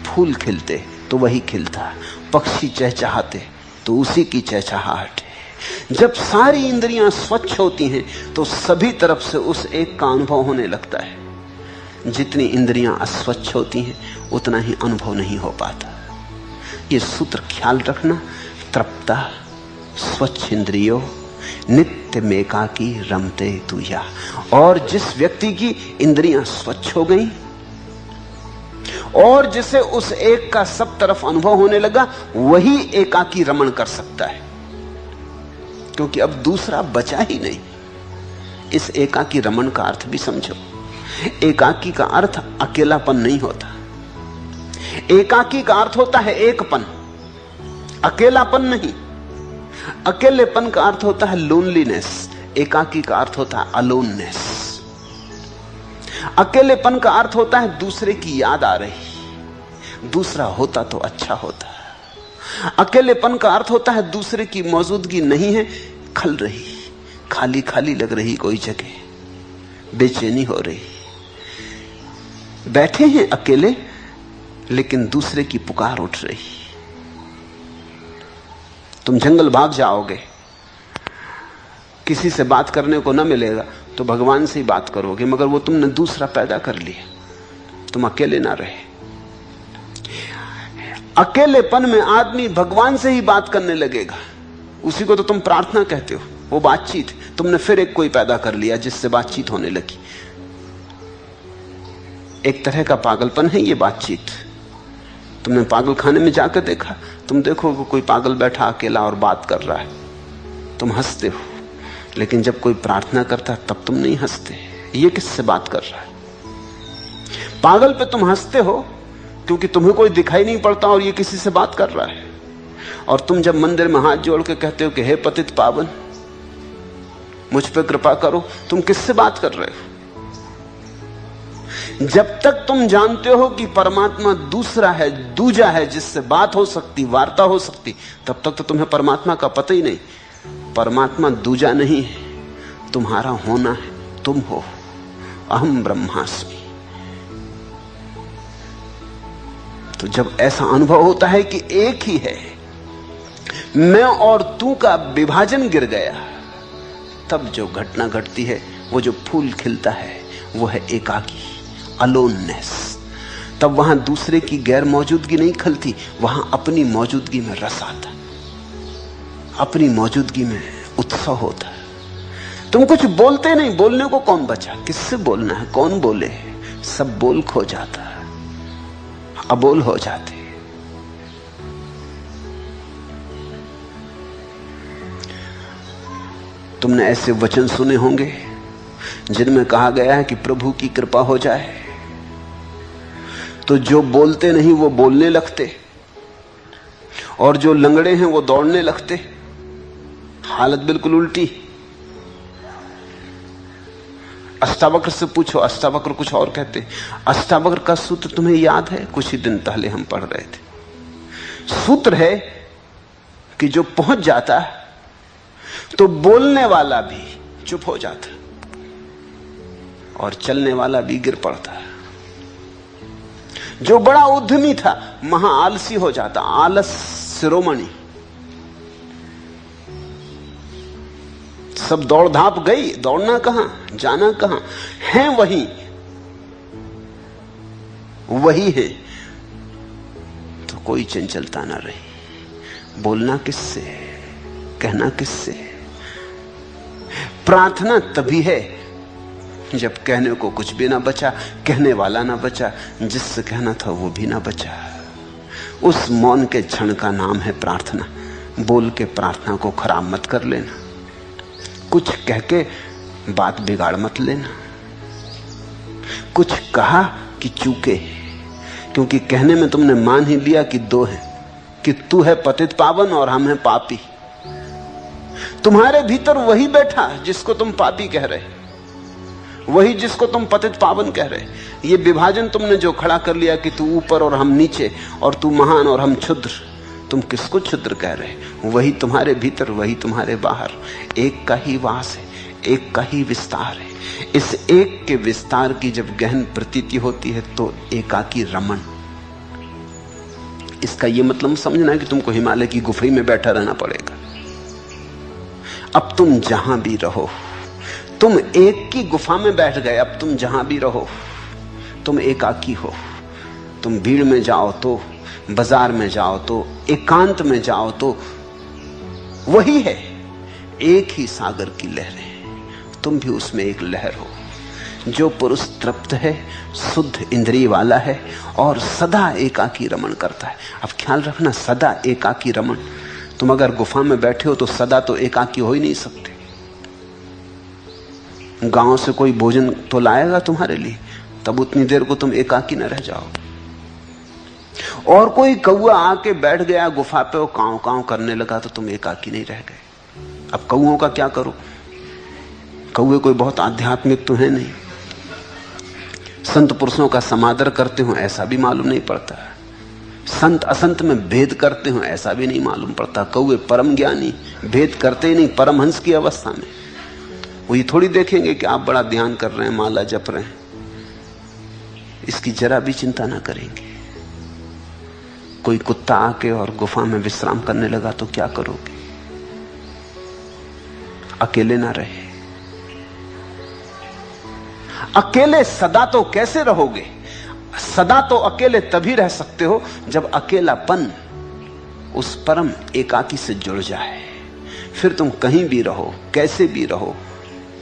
B: फूल खिलते तो वही खिलता, पक्षी चहचहाते तो उसी की चहचहाहट है। जब सारी इंद्रियां स्वच्छ होती हैं तो सभी तरफ से उस एक का अनुभव होने लगता है। जितनी इंद्रियां अस्वच्छ होती हैं उतना ही अनुभव नहीं हो पाता। ये सूत्र ख्याल रखना। तृप्ता स्वच्छ इंद्रियो नित्य मेकाकी रमते तुया। और जिस व्यक्ति की इंद्रियां स्वच्छ हो गई और जिसे उस एक का सब तरफ अनुभव होने लगा, वही एकाकी रमण कर सकता है, क्योंकि अब दूसरा बचा ही नहीं। इस एकाकी रमण का अर्थ भी समझो। एकाकी का अर्थ अकेलापन नहीं होता, एकाकी का अर्थ होता है एकपन, अकेलापन नहीं। अकेलेपन का अर्थ होता है लोनलीनेस, एकाकी का अर्थ होता है अलोननेस। अकेलेपन का अर्थ होता है दूसरे की याद आ रही, दूसरा होता तो अच्छा होता। अकेलेपन का अर्थ होता है दूसरे की मौजूदगी नहीं है, खल रही, खाली खाली लग रही कोई जगह, बेचैनी हो रही। बैठे हैं अकेले लेकिन दूसरे की पुकार उठ रही। तुम जंगल भाग जाओगे, किसी से बात करने को न मिलेगा तो भगवान से ही बात करोगे, मगर वो तुमने दूसरा पैदा कर लिया, तुम अकेले ना रहे। अकेलेपन में आदमी भगवान से ही बात करने लगेगा, उसी को तो तुम प्रार्थना कहते हो, वो बातचीत। तुमने फिर एक कोई पैदा कर लिया जिससे बातचीत होने लगी। एक तरह का पागलपन है ये बातचीत। तुमने पागल खाने में जाकर देखा, तुम देखो कोई पागल बैठा अकेला और बात कर रहा है, तुम हंसते हो, लेकिन जब कोई प्रार्थना करता है तब तुम नहीं हंसते। ये किससे बात कर रहा है? पागल पे तुम हंसते हो क्योंकि तुम्हें कोई दिखाई नहीं पड़ता और ये किसी से बात कर रहा है। और तुम जब मंदिर में हाथ जोड़ के कहते हो कि हे पतित पावन मुझ पे कृपा करो, तुम किससे बात कर रहे हो? जब तक तुम जानते हो कि परमात्मा दूसरा है, दूजा है, जिससे बात हो सकती, वार्ता हो सकती, तब तक तो तुम्हें परमात्मा का पता ही नहीं। परमात्मा दूजा नहीं है, तुम्हारा होना है, तुम हो। अहम ब्रह्मास्मि। तो जब ऐसा अनुभव होता है कि एक ही है, मैं और तू का विभाजन गिर गया, तब जो घटना घटती है, वो जो फूल खिलता है, वो है एकाकी, अलोननेस। तब वहां दूसरे की गैर मौजूदगी नहीं खलती, वहां अपनी मौजूदगी में रस आता, अपनी मौजूदगी में उत्सव होता है। तुम कुछ बोलते नहीं, बोलने को कौन बचा, किससे बोलना है, कौन बोले, सब बोल खो जाता है, अबोल हो जाते। तुमने ऐसे वचन सुने होंगे जिनमें कहा गया है कि प्रभु की कृपा हो जाए तो जो बोलते नहीं वो बोलने लगते, और जो लंगड़े हैं वो दौड़ने लगते। हालत बिल्कुल उल्टी। अष्टावक्र से पूछो, अष्टावक्र कुछ और कहते। अष्टावक्र का सूत्र तुम्हें याद है? कुछ ही दिन पहले हम पढ़ रहे थे। सूत्र है कि जो पहुंच जाता है तो बोलने वाला भी चुप हो जाता और चलने वाला भी गिर पड़ता है। जो बड़ा उद्यमी था महा आलसी हो जाता, आलस शिरोमणि। सब दौड़ धाप गई, दौड़ना कहां, जाना कहां, है वही है तो कोई चंचलता ना रही। बोलना किससे, कहना किससे? प्रार्थना तभी है जब कहने को कुछ भी ना बचा, कहने वाला ना बचा, जिससे कहना था वो भी ना बचा। उस मौन के क्षण का नाम है प्रार्थना। बोल के प्रार्थना को खराब मत कर लेना, कुछ कह के बात बिगाड़ मत लेना। कुछ कहा कि चूके, क्योंकि कहने में तुमने मान ही लिया कि दो है, कि तू है पतित पावन और हम हैं पापी। तुम्हारे भीतर वही बैठा जिसको तुम पापी कह रहे, वही जिसको तुम पतित पावन कह रहे। ये विभाजन तुमने जो खड़ा कर लिया कि तू ऊपर और हम नीचे, और तू महान और हम क्षुद्र, तुम किसको क्षुद्र कह रहे? वही तुम्हारे भीतर, वही तुम्हारे बाहर। एक का ही वास है, एक का ही विस्तार है। इस एक के विस्तार की जब गहन प्रतीति होती है तो एकाकी रमण। इसका यह मतलब समझना है कि तुमको हिमालय की गुफा में बैठा रहना पड़ेगा। अब तुम जहां भी रहो, तुम एक की गुफा में बैठ गए, अब तुम जहां भी रहो तुम एकाकी हो। तुम भीड़ में जाओ तो, बाजार में जाओ तो, एकांत में जाओ तो वही है, एक ही सागर की लहरें। तुम भी उसमें एक लहर हो। जो पुरुष तृप्त है, शुद्ध इंद्रिय वाला है और सदा एकाकी रमण करता है। अब ख्याल रखना, सदा एकाकी रमण। तुम अगर गुफा में बैठे हो तो सदा तो एकाकी हो ही नहीं सकते। गांव से कोई भोजन तो लाएगा तुम्हारे लिए, तब उतनी देर को तुम एकाकी न रह जाओ। और कोई कौआ आके बैठ गया गुफा पे और कांव कांव करने लगा तो तुम एकाकी नहीं रह गए। अब कौओं का क्या करो? कौए कोई बहुत आध्यात्मिक तो है नहीं, संत पुरुषों का समादर करते हो ऐसा भी मालूम नहीं पड़ता, संत असंत में भेद करते हो ऐसा भी नहीं मालूम पड़ता। कौए परम ज्ञानी, भेद करते ही नहीं, परमहंस की अवस्था में। वो ये थोड़ी देखेंगे कि आप बड़ा ध्यान कर रहे हैं, माला जप रहे हैं, इसकी जरा भी चिंता ना करेंगे। कोई कुत्ता आके और गुफा में विश्राम करने लगा तो क्या करोगे? अकेले ना रहे। अकेले सदा तो कैसे रहोगे? सदा तो अकेले तभी रह सकते हो जब अकेलापन उस परम एकाकी से जुड़ जाए। फिर तुम कहीं भी रहो, कैसे भी रहो,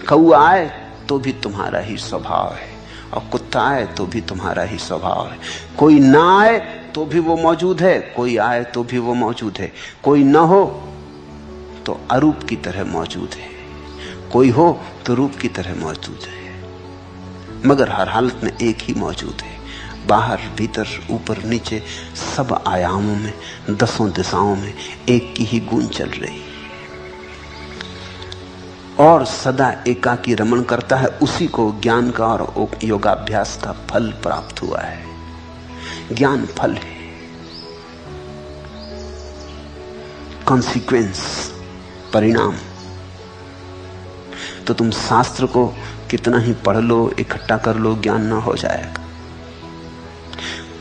B: कौआ आए तो भी तुम्हारा ही स्वभाव है और कुत्ता आए तो भी तुम्हारा ही स्वभाव है। कोई ना आए तो भी वो मौजूद है, कोई आए तो भी वो मौजूद है। कोई ना हो तो अरूप की तरह मौजूद है, कोई हो तो रूप की तरह मौजूद है, मगर हर हालत में एक ही मौजूद है। बाहर भीतर ऊपर नीचे सब आयामों में, दसों दिशाओं में एक की ही गूंज चल रही और सदा एकाकी रमण करता है। उसी को ज्ञान का और योगाभ्यास का फल प्राप्त हुआ है। ज्ञान फल है, कॉन्सिक्वेंस, परिणाम। तो तुम शास्त्र को कितना ही पढ़ लो, इकट्ठा कर लो, ज्ञान ना हो जाएगा।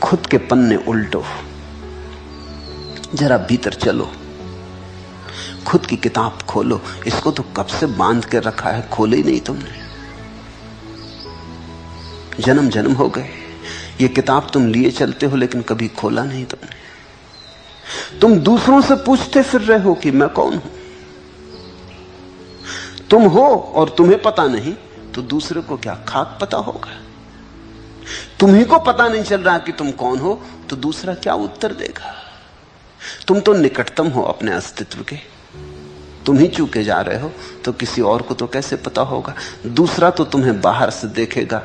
B: खुद के पन्ने उल्टो, जरा भीतर चलो, खुद की किताब खोलो। इसको तो कब से बांध के रखा है, खोले ही नहीं तुमने। जन्म जन्म हो गए, ये किताब तुम लिए चलते हो लेकिन कभी खोला नहीं तुमने। तुम दूसरों से पूछते फिर रहे हो कि मैं कौन हूं। तुम हो और तुम्हें पता नहीं तो दूसरे को क्या खाक पता होगा? तुम्ही को पता नहीं चल रहा कि तुम कौन हो तो दूसरा क्या उत्तर देगा? तुम तो निकटतम हो अपने अस्तित्व के, तुम ही चूके जा रहे हो तो किसी और को तो कैसे पता होगा? दूसरा तो तुम्हें बाहर से देखेगा,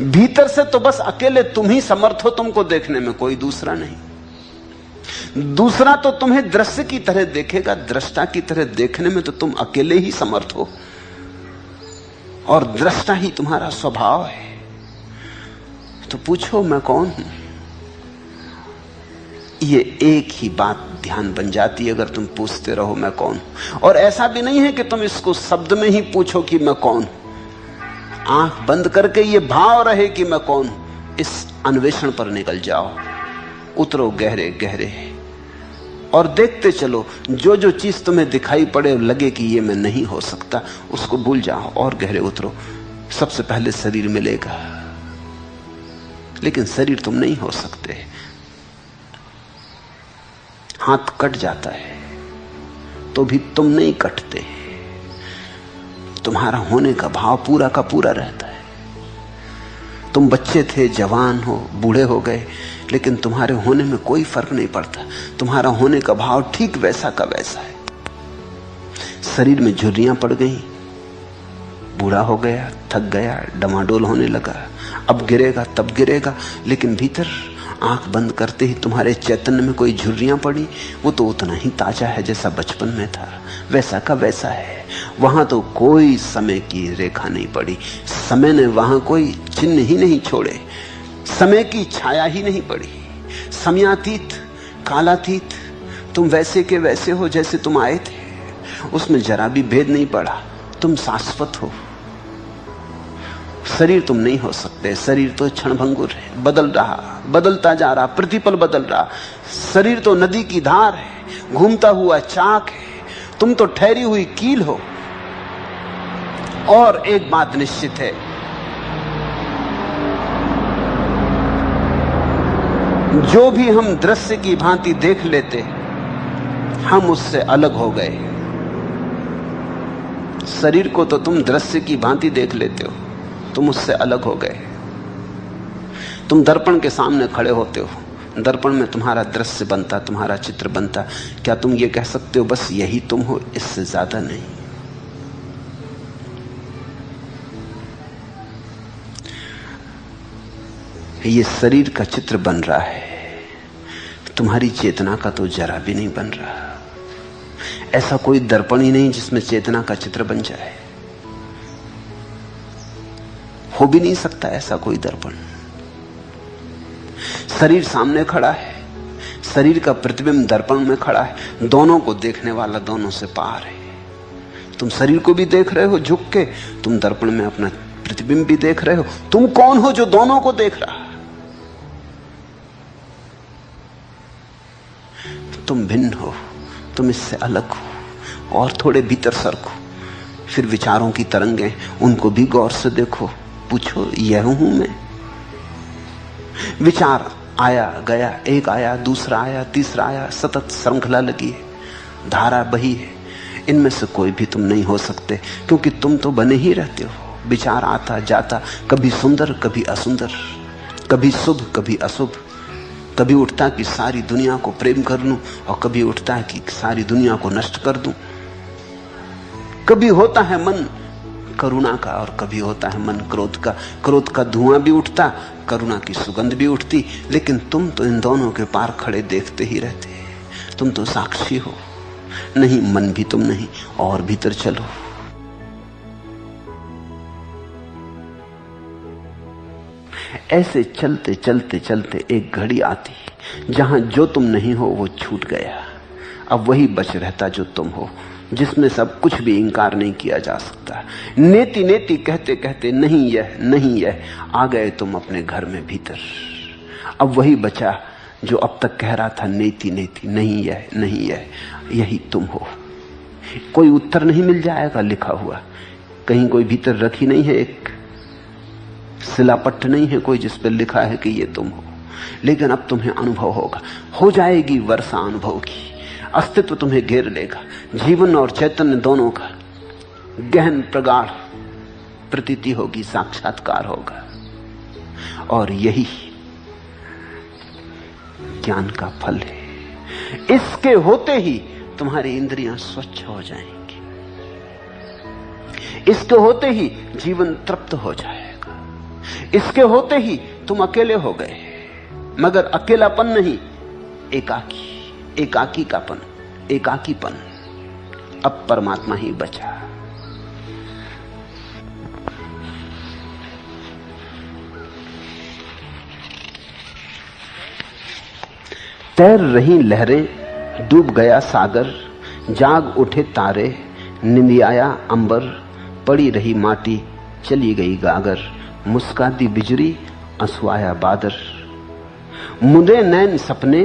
B: भीतर से तो बस अकेले तुम ही समर्थ हो तुमको देखने में, कोई दूसरा नहीं। दूसरा तो तुम्हें दृश्य की तरह देखेगा, दृष्टा की तरह देखने में तो तुम अकेले ही समर्थ हो, और दृष्टा ही तुम्हारा स्वभाव है। तो पूछो मैं कौन हूं? ये एक ही बात ध्यान बन जाती है अगर तुम पूछते रहो मैं कौन हूं। और ऐसा भी नहीं है कि तुम इसको शब्द में ही पूछो कि मैं कौन हूं। आंख बंद करके ये भाव रहे कि मैं कौन हूं, इस अन्वेषण पर निकल जाओ, उतरो गहरे गहरे और देखते चलो। जो जो चीज तुम्हें दिखाई पड़े और लगे कि ये मैं नहीं हो सकता, उसको भूल जाओ और गहरे उतरो। सबसे पहले शरीर मिलेगा, लेकिन शरीर तुम नहीं हो सकते। हाथ कट जाता है तो भी तुम नहीं कटते, तुम्हारा होने का भाव पूरा का पूरा रहता है। तुम बच्चे थे, जवान हो, बूढ़े हो गए, लेकिन तुम्हारे होने में कोई फर्क नहीं पड़ता, तुम्हारा होने का भाव ठीक वैसा का वैसा है। शरीर में झुर्रियां पड़ गई, बूढ़ा हो गया, थक गया, डमाडोल होने लगा, अब गिरेगा तब गिरेगा, लेकिन भीतर आंख बंद करते ही तुम्हारे चैतन्य में कोई झुर्रियां पड़ी, वो तो उतना ही ताजा है जैसा बचपन में था, वैसा का वैसा है। वहां तो कोई समय की रेखा नहीं पड़ी, समय ने वहां कोई चिन्ह ही नहीं छोड़े, समय की छाया ही नहीं पड़ी। समयातीत, कालातीत, तुम वैसे के वैसे हो जैसे तुम आए थे, उसमें जरा भी भेद नहीं पड़ा। तुम शाश्वत हो। शरीर तुम नहीं हो सकते, शरीर तो क्षणभंगुर है, बदल रहा, बदलता जा रहा, प्रतिपल बदल रहा। शरीर तो नदी की धार है, घूमता हुआ चाक है, तुम तो ठहरी हुई कील हो। और एक बात निश्चित है, जो भी हम दृश्य की भांति देख लेते हम उससे अलग हो गए। शरीर को तो तुम दृश्य की भांति देख लेते हो, तुम उससे अलग हो गए। तुम दर्पण के सामने खड़े होते हो, दर्पण में तुम्हारा दृश्य बनता, तुम्हारा चित्र बनता। क्या तुम ये कह सकते हो बस यही तुम हो, इससे ज्यादा नहीं? ये शरीर का चित्र बन रहा है, तुम्हारी चेतना का तो जरा भी नहीं बन रहा। ऐसा कोई दर्पण ही नहीं जिसमें चेतना का चित्र बन जाए, हो भी नहीं सकता ऐसा कोई दर्पण। शरीर सामने खड़ा है, शरीर का प्रतिबिंब दर्पण में खड़ा है, दोनों को देखने वाला दोनों से पार है। तुम शरीर को भी देख रहे हो झुक के, तुम दर्पण में अपना प्रतिबिंब भी देख रहे हो। तुम कौन हो जो दोनों को देख रहा? तुम भिन्न हो, तुम इससे अलग हो और थोड़े भीतर सरको। फिर विचारों की तरंगें, उनको भी गौर से देखो, पूछो यह हूं मैं? विचार आया गया, एक आया, दूसरा आया, तीसरा आया, सतत श्रृंखला लगी है, धारा बही है। इनमें से कोई भी तुम नहीं हो सकते, क्योंकि तुम तो बने ही रहते हो। विचार आता जाता, कभी सुंदर कभी असुंदर, कभी शुभ कभी अशुभ। कभी उठता कि सारी दुनिया को प्रेम कर लूं, और कभी उठता है कि सारी दुनिया को नष्ट कर दूं। कभी होता है मन करुणा का और कभी होता है मन क्रोध का। क्रोध का धुआं भी उठता, करुणा की सुगंध भी उठती, लेकिन तुम तो इन दोनों के पार खड़े देखते ही रहते। तुम तो साक्षी हो। नहीं, मन भी तुम नहीं, और भीतर चलो। ऐसे चलते चलते चलते एक घड़ी आती जहां जो तुम नहीं हो वो छूट गया। अब वही बच रहता जो तुम हो, जिसमें सब कुछ भी इंकार नहीं किया जा सकता। नेति नेति कहते कहते नहीं यह नहीं यह, आ गए तुम अपने घर में भीतर। अब वही बचा जो अब तक कह रहा था नेति नेति, नहीं यह नहीं यह, यही तुम हो। कोई उत्तर नहीं मिल जाएगा लिखा हुआ, कहीं कोई भीतर रखी नहीं है, एक शिलापट्ट नहीं है कोई जिस पर लिखा है कि ये तुम हो। लेकिन अब तुम्हें अनुभव होगा, हो जाएगी वर्षा अनुभव की। अस्तित्व तुम्हें घेर लेगा, जीवन और चैतन्य दोनों का। गहन प्रगाढ़ प्रतीति होगी, साक्षात्कार होगा। और यही ज्ञान का फल है। इसके होते ही तुम्हारी इंद्रियां स्वच्छ हो जाएंगी, इसके होते ही जीवन तृप्त हो जाएगा, इसके होते ही तुम अकेले हो गए, मगर अकेलापन नहीं, एकाकीपन। अब परमात्मा ही बचा। तैर रही लहरें, डूब गया सागर, जाग उठे तारे, निंदियाया अंबर, पड़ी रही माटी, चली गई गागर, मुस्काती बिजली, असुआया बादर। मुंदे नैन सपने,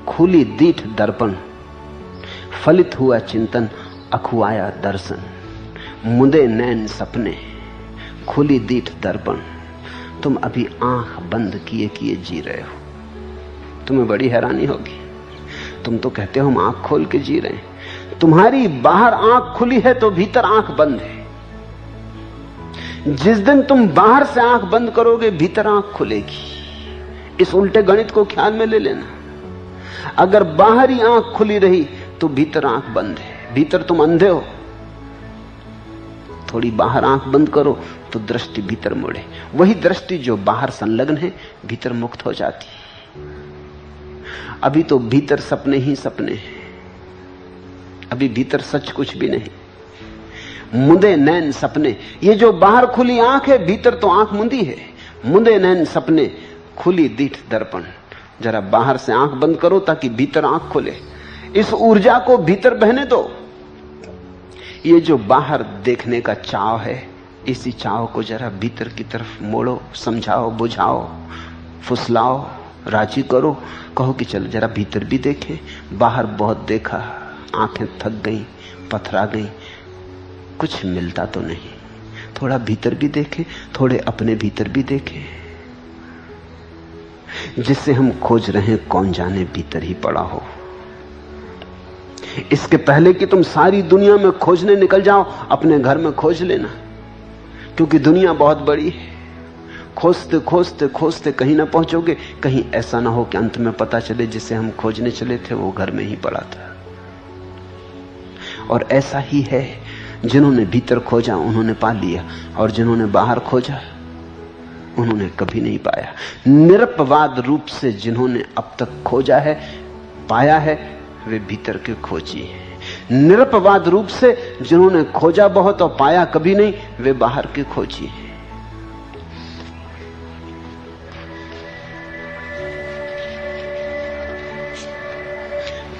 B: खुली दीठ दर्पण, फलित हुआ चिंतन, अखुआया दर्शन। मुंदे नैन सपने, खुली दीठ दर्पण। तुम अभी आंख बंद किए किए जी रहे हो। तुम्हें बड़ी हैरानी होगी, तुम तो कहते हो हम आंख खोल के जी रहे हैं। तुम्हारी बाहर आंख खुली है तो भीतर आंख बंद है। जिस दिन तुम बाहर से आंख बंद करोगे, भीतर आंख खुलेगी। इस उल्टे गणित को ख्याल में ले लेना। अगर बाहर ही आंख खुली रही तो भीतर आंख बंद है, भीतर तुम अंधे हो। थोड़ी बाहर आंख बंद करो तो दृष्टि भीतर मुड़े। वही दृष्टि जो बाहर संलग्न है, भीतर मुक्त हो जाती है। अभी तो भीतर सपने ही सपने हैं, अभी भीतर सच कुछ भी नहीं। मुंदे नैन सपने, ये जो बाहर खुली आंख है, भीतर तो आंख मुंदी है। मुंदे नैन सपने, खुली दीठ दर्पण। जरा बाहर से आंख बंद करो ताकि भीतर आंख खुले। इस ऊर्जा को भीतर बहने दो। ये जो बाहर देखने का चाव है, इसी चाव को जरा भीतर की तरफ मोड़ो, समझाओ, बुझाओ, फुसलाओ, राजी करो। कहो कि चल जरा भीतर भी देखें। बाहर बहुत देखा, आंखें थक गई, पथरा गई, कुछ मिलता तो नहीं। थोड़ा भीतर भी देखें, थोड़े अपने भीतर भी देखें। जिससे हम खोज रहे हैं, कौन जाने भीतर ही पड़ा हो। इसके पहले कि तुम सारी दुनिया में खोजने निकल जाओ, अपने घर में खोज लेना, क्योंकि दुनिया बहुत बड़ी है। खोजते खोजते खोजते कहीं ना पहुंचोगे। कहीं ऐसा ना हो कि अंत में पता चले जिसे हम खोजने चले थे वो घर में ही पड़ा था। और ऐसा ही है, जिन्होंने भीतर खोजा उन्होंने पा लिया, और जिन्होंने बाहर खोजा उन्होंने कभी नहीं पाया। निरपवाद रूप से जिन्होंने अब तक खोजा है, पाया है, वे भीतर के खोजी हैं। निरपवाद रूप से जिन्होंने खोजा बहुत और पाया कभी नहीं, वे बाहर के खोजी हैं।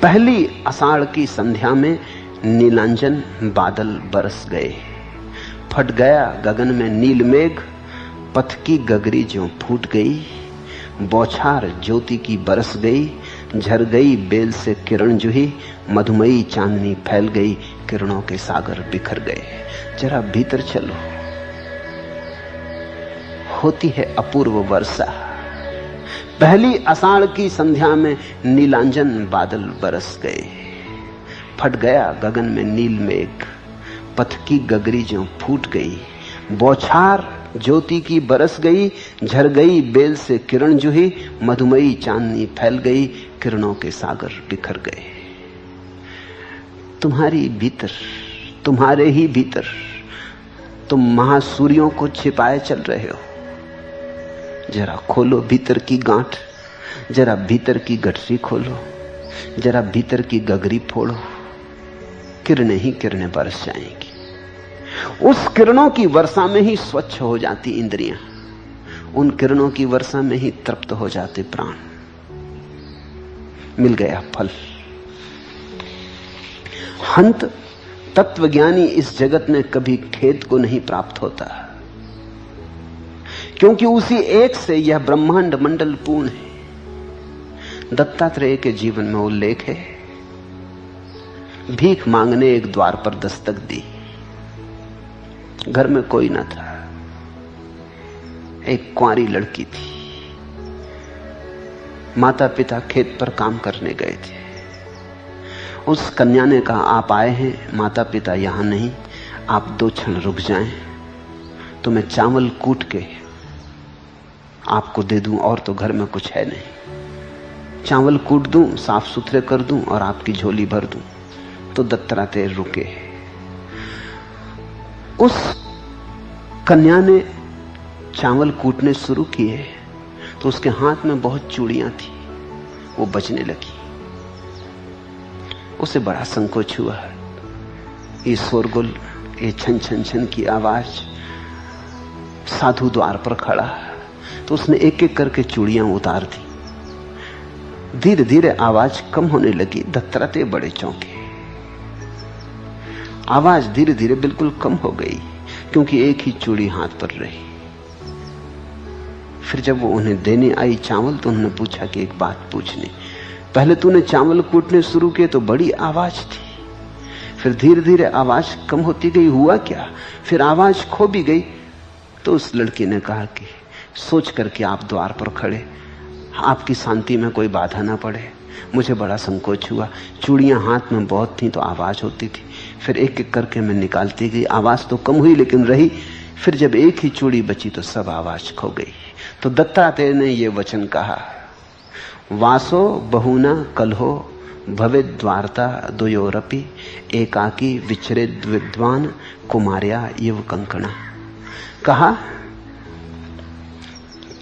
B: पहली आषाढ़ की संध्या में नीलांजन बादल बरस गए। फट गया गगन में नील मेघ, पथ की गगरी ज्यों फूट गई। बौछार ज्योति की बरस गई, झर गई बेल से किरण जुही। मधुमयी चांदनी फैल गई, किरणों के सागर बिखर गए। जरा भीतर चलो, होती है अपूर्व वर्षा। पहली आषाढ़ की संध्या में नीलांजन बादल बरस गए। फट गया गगन में नील मेघ, पथ की गगरी ज्यों फूट गई। बौछार ज्योति की बरस गई, झर गई बेल से किरण जुही। मधुमयी चांदनी फैल गई, किरणों के सागर बिखर गए। तुम्हारी भीतर, तुम्हारे ही भीतर तुम महासूर्यों को छिपाए चल रहे हो। जरा खोलो भीतर की गांठ, जरा भीतर की गठरी खोलो, जरा भीतर की गगरी फोड़ो। किरणें ही किरणें बरस जाएंगी। उस किरणों की वर्षा में ही स्वच्छ हो जाती इंद्रियां, उन किरणों की वर्षा में ही तृप्त हो जाते प्राण। मिल गया फल। हंत तत्वज्ञानी इस जगत में कभी खेद को नहीं प्राप्त होता, क्योंकि उसी एक से यह ब्रह्मांड मंडल पूर्ण है। दत्तात्रेय के जीवन में उल्लेख है, भीख मांगने एक द्वार पर दस्तक दी। घर में कोई न था, एक कुंवारी लड़की थी। माता पिता खेत पर काम करने गए थे। उस कन्या ने कहा, आप आए हैं, माता पिता यहां नहीं, आप 2 क्षण रुक जाएं तो मैं चावल कूट के आपको दे दूं, और तो घर में कुछ है नहीं। चावल कूट दूं, साफ सुथरे कर दूं और आपकी झोली भर दूं। तो दत्तात्रेय रुके। उस कन्या ने चावल कूटने शुरू किए तो उसके हाथ में बहुत चूड़ियां थी, वो बचने लगी। उसे बड़ा संकोच हुआ, ये शोरगुल, ये छन छन छन की आवाज, साधु द्वार पर खड़ा। तो उसने एक एक करके चूड़ियां उतार दी। धीरे धीरे आवाज कम होने लगी। दत्तात्रेय बड़े चौंके। आवाज धीरे धीरे बिल्कुल कम हो गई, क्योंकि एक ही चूड़ी हाथ पर रही। फिर जब वो उन्हें देने आई चावल तो उन्होंने पूछा कि एक बात पूछनी, पहले तूने चावल कूटने शुरू किए तो बड़ी आवाज थी, फिर धीरे धीरे आवाज कम होती गई, हुआ क्या? फिर आवाज खो भी गई। तो उस लड़की ने कहा कि सोच करके आप द्वार पर खड़े, आपकी शांति में कोई बाधा ना पड़े। मुझे बड़ा संकोच हुआ, चूड़ियां हाथ में बहुत थी तो आवाज होती थी, फिर एक एक करके मैं निकालती गई, आवाज तो कम हुई लेकिन रही। फिर जब एक ही चूड़ी बची तो सब आवाज खो गई। तो दत्तात्रेय ने ये वचन कहा, वासो बहुना कलहो भवेद्वार्ता द्वयोरपि एकाकी विचरेद विद्वान कुमार्या इव कंकणा। कहा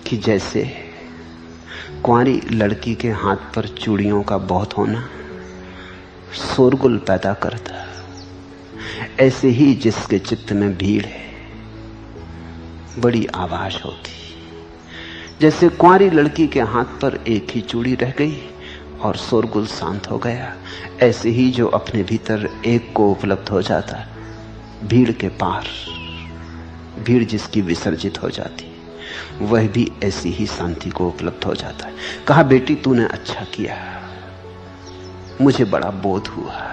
B: कि जैसे कुंवारी लड़की के हाथ पर चूड़ियों का बहुत होना शोरगुल पैदा करता, ऐसे ही जिसके चित्त में भीड़ है बड़ी आवाज होती। जैसे कुंवारी लड़की के हाथ पर एक ही चूड़ी रह गई और शोरगुल शांत हो गया, ऐसे ही जो अपने भीतर एक को उपलब्ध हो जाता, भीड़ के पार, भीड़ जिसकी विसर्जित हो जाती, वह भी ऐसी ही शांति को उपलब्ध हो जाता है। कहा, बेटी तूने अच्छा किया, मुझे बड़ा बोध हुआ।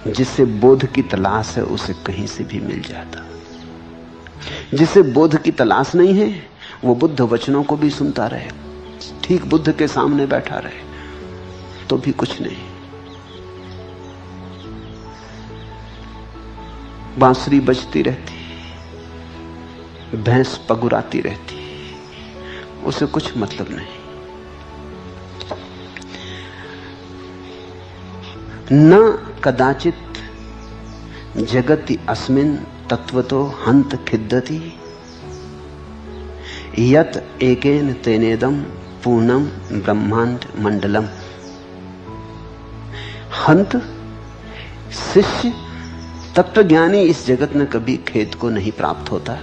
B: जिसे बोध की तलाश है उसे कहीं से भी मिल जाता। जिसे बोध की तलाश नहीं है वो बुद्ध वचनों को भी सुनता रहे, ठीक बुद्ध के सामने बैठा रहे तो भी कुछ नहीं। बांसुरी बजती रहती, भैंस पगुराती रहती, उसे कुछ मतलब नहीं। न कदाचित जगति अस्मिन् तत्वतो हंत खिद्दति यत एकेन तेनेदम पूर्णम ब्रह्मांड मंडलम। हंत शिष्य तत्वज्ञानी इस जगत में कभी खेद को नहीं प्राप्त होता,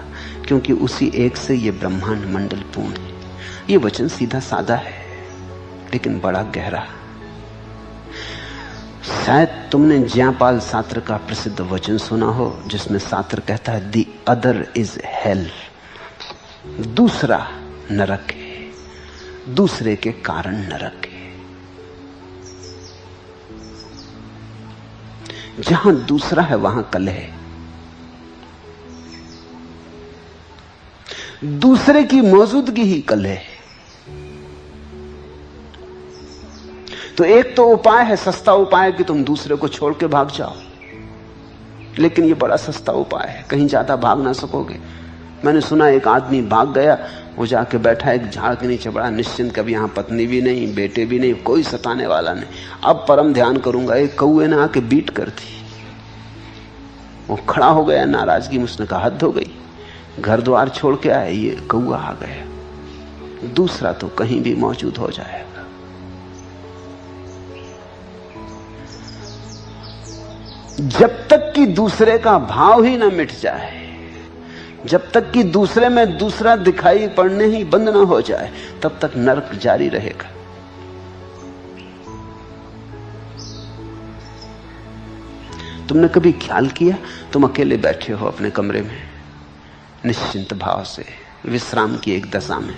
B: क्योंकि उसी एक से ये ब्रह्मांड मंडल पूर्ण है। ये वचन सीधा साधा है लेकिन बड़ा गहरा। शायद तुमने ज्ञापाल सात्र का प्रसिद्ध वचन सुना हो, जिसमें सात्र कहता है, दी अदर इज हेल। दूसरा नरक है, दूसरे के कारण नरक है। जहां दूसरा है वहां कलह है। दूसरे की मौजूदगी ही कलह है। तो एक तो उपाय है, सस्ता उपाय, कि तुम दूसरे को छोड़ के भाग जाओ, लेकिन ये बड़ा सस्ता उपाय है, कहीं ज्यादा भाग ना सकोगे। मैंने सुना एक आदमी भाग गया, वो जाके बैठा एक झाड़ के नीचे, बड़ा निश्चिंत, कभी यहां पत्नी भी नहीं, बेटे भी नहीं, कोई सताने वाला नहीं। अब परम ध्यान करूंगा। एक कौए ने आके बीट कर दी, वो खड़ा हो गया नाराजगी में। उसने कहा, हद हो गई, घर द्वार छोड़ के आए, ये कौआ आ गया, दूसरा तो कहीं भी मौजूद हो जाएगा। जब तक कि दूसरे का भाव ही ना मिट जाए, जब तक कि दूसरे में दूसरा दिखाई पड़ने ही बंद ना हो जाए, तब तक नरक जारी रहेगा। तुमने कभी ख्याल किया, तुम अकेले बैठे हो अपने कमरे में, निश्चिंत भाव से विश्राम की एक दशा में,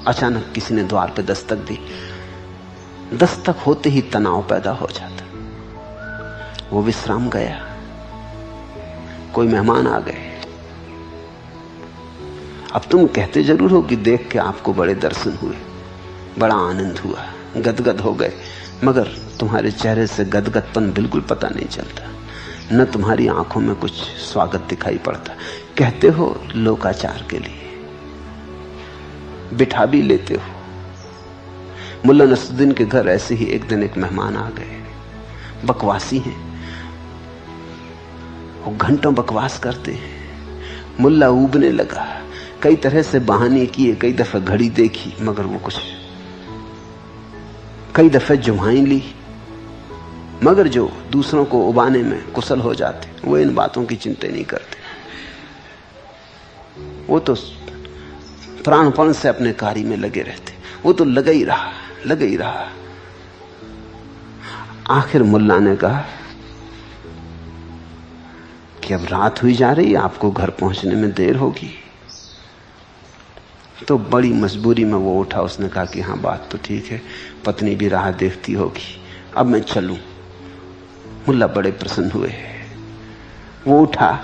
B: अचानक किसी ने द्वार पे दस्तक दी। दस्तक होते ही तनाव पैदा हो जाता। वो विश्राम गया, कोई मेहमान आ गए। अब तुम कहते जरूर हो कि देख के आपको बड़े दर्शन हुए, बड़ा आनंद हुआ, गदगद हो गए, मगर तुम्हारे चेहरे से गदगदपन बिल्कुल पता नहीं चलता। न तुम्हारी आंखों में कुछ स्वागत दिखाई पड़ता। कहते हो लोकाचार के लिए, बिठा भी लेते हो। मुल्ला नसरुद्दीन के घर ऐसे ही एक दिन एक मेहमान आ गए, बकवासी हैं, वो घंटों बकवास करते हैं। मुल्ला ऊबने लगा, कई तरह से बहाने किए, कई दफे घड़ी देखी, मगर वो कुछ, कई दफे जुम्हाई ली, मगर जो दूसरों को उबाने में कुशल हो जाते वो इन बातों की चिंता नहीं करते। वो तो प्राणपण से अपने कार्य में लगे रहते। वो तो लगा ही रहा। आखिर मुल्ला ने कहा कि अब रात हुई जा रही है, आपको घर पहुंचने में देर होगी। तो बड़ी मजबूरी में वो उठा। उसने कहा कि हाँ, बात तो ठीक है, पत्नी भी राह देखती होगी, अब मैं चलूं। मुल्ला बड़े प्रसन्न हुए। वो उठा,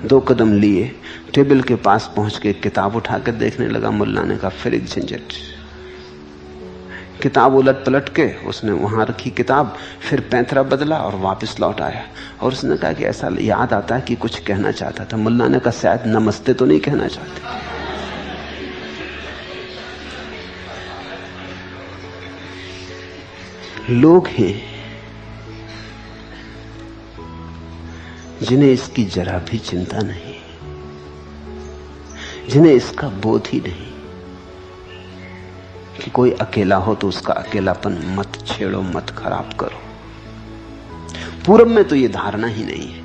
B: 2 कदम लिए, टेबल के पास पहुंच के किताब उठा कर देखने लगा। मुल्ला ने कहा फिर एक झंझट। किताब उलट पलट के उसने वहां रखी किताब, फिर पैंतरा बदला और वापस लौट आया। और उसने कहा कि ऐसा याद आता है कि कुछ कहना चाहता था। मुल्ला ने कहा शायद नमस्ते तो नहीं कहना चाहते। लोग हैं जिन्हें इसकी जरा भी चिंता नहीं, जिन्हें इसका बोध ही नहीं कि कोई अकेला हो तो उसका अकेलापन मत छेड़ो, मत खराब करो। पूरब में तो ये धारणा ही नहीं है,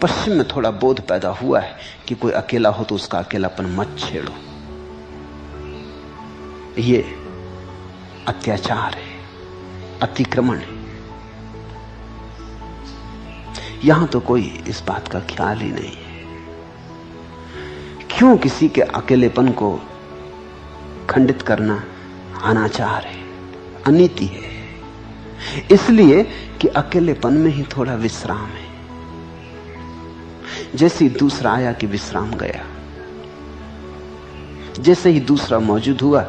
B: पश्चिम में थोड़ा बोध पैदा हुआ है कि कोई अकेला हो तो उसका अकेलापन मत छेड़ो। ये अत्याचार है, अतिक्रमण है। यहां तो कोई इस बात का ख्याल ही नहीं है। क्यों किसी के अकेलेपन को खंडित करना अनाचार है, अनीति है। इसलिए कि अकेलेपन में ही थोड़ा विश्राम है। जैसे ही दूसरा आया कि विश्राम गया, जैसे ही दूसरा मौजूद हुआ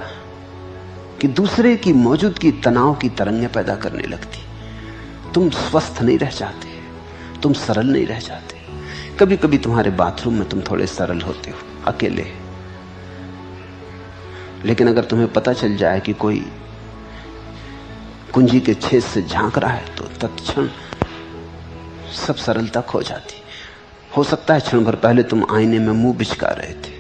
B: कि दूसरे की मौजूदगी तनाव की तरंगें पैदा करने लगती। तुम स्वस्थ नहीं रह जाते, तुम सरल नहीं रह जाते। कभी कभी तुम्हारे बाथरूम में तुम थोड़े सरल होते हो अकेले, लेकिन अगर तुम्हें पता चल जाए कि कोई कुंजी के छेद से झांक रहा है तो तत्क्षण सब सरलता खो जाती। हो सकता है क्षण भर पहले तुम आईने में मुंह बिचका रहे थे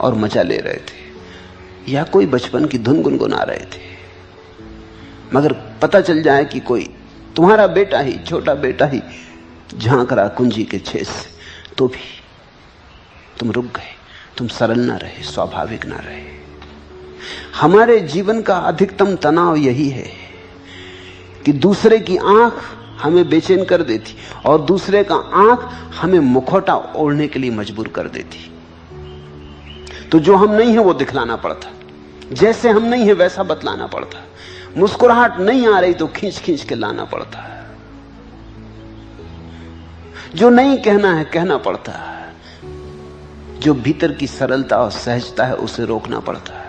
B: और मजा ले रहे थे, या कोई बचपन की धुन गुनगुना रहे थे, मगर पता चल जाए कि कोई तुम्हारा बेटा ही, छोटा बेटा ही झांक रहा कुंजी के छेद से, तो भी तुम रुक गए, तुम सरल ना रहे, स्वाभाविक ना रहे। हमारे जीवन का अधिकतम तनाव यही है कि दूसरे की आंख हमें बेचैन कर देती और दूसरे का आंख हमें मुखौटा ओढ़ने के लिए मजबूर कर देती। तो जो हम नहीं है वो दिखलाना पड़ता, जैसे हम नहीं है वैसा बतलाना पड़ता। मुस्कुराहट नहीं आ रही तो खींच खींच के लाना पड़ता है। जो नहीं कहना है कहना पड़ता है। जो भीतर की सरलता और सहजता है उसे रोकना पड़ता है।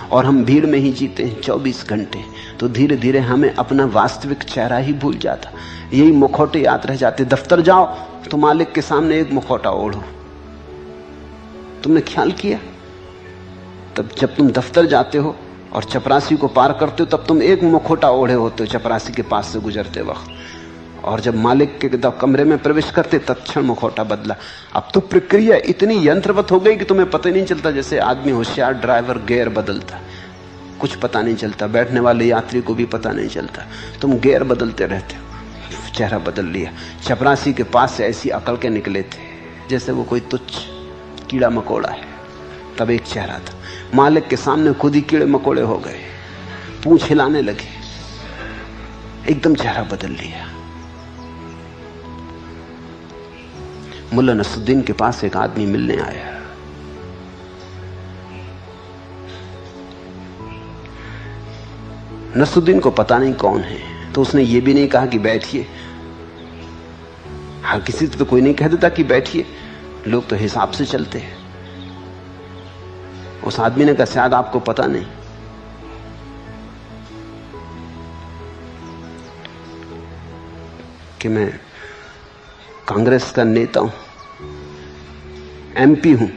B: और हम भीड़ में ही जीते हैं 24 घंटे, तो धीरे धीरे हमें अपना वास्तविक चेहरा ही भूल जाता। यही मुखौटे याद रह जाते। दफ्तर जाओ तो मालिक के सामने एक मुखौटा ओढ़ो। तुमने ख्याल किया, तब जब तुम दफ्तर जाते हो और चपरासी को पार करते हो तब तुम एक मुखौटा ओढ़े होते हो चपरासी के पास से गुजरते वक्त, और जब मालिक के कमरे में प्रवेश करते तत्क्षण मुखौटा बदला। अब तो प्रक्रिया इतनी यंत्रवत हो गई कि तुम्हें पता नहीं चलता। जैसे आदमी होशियार ड्राइवर गियर बदलता, कुछ पता नहीं चलता। बैठने वाले यात्री को भी पता नहीं चलता, तुम गियर बदलते रहते हो। चेहरा बदल लिया। चपरासी के पास से ऐसी अकल के निकले थे जैसे वो कोई तुच्छ कीड़ा मकोड़ा है। तब एक चेहरा था। मालिक के सामने खुद ही कीड़े मकोड़े हो गए, पूंछ हिलाने लगे, एकदम चेहरा बदल लिया। मुल्ला नसरुद्दीन के पास एक आदमी मिलने आया। नसरुद्दीन को पता नहीं कौन है, तो उसने ये भी नहीं कहा कि बैठिए। हर किसी से तो कोई नहीं कह देता कि बैठिए, लोग तो हिसाब से चलते हैं। उस आदमी ने कहा शायद आपको पता नहीं, कि मैं कांग्रेस का नेता हूं, एमपी हूं।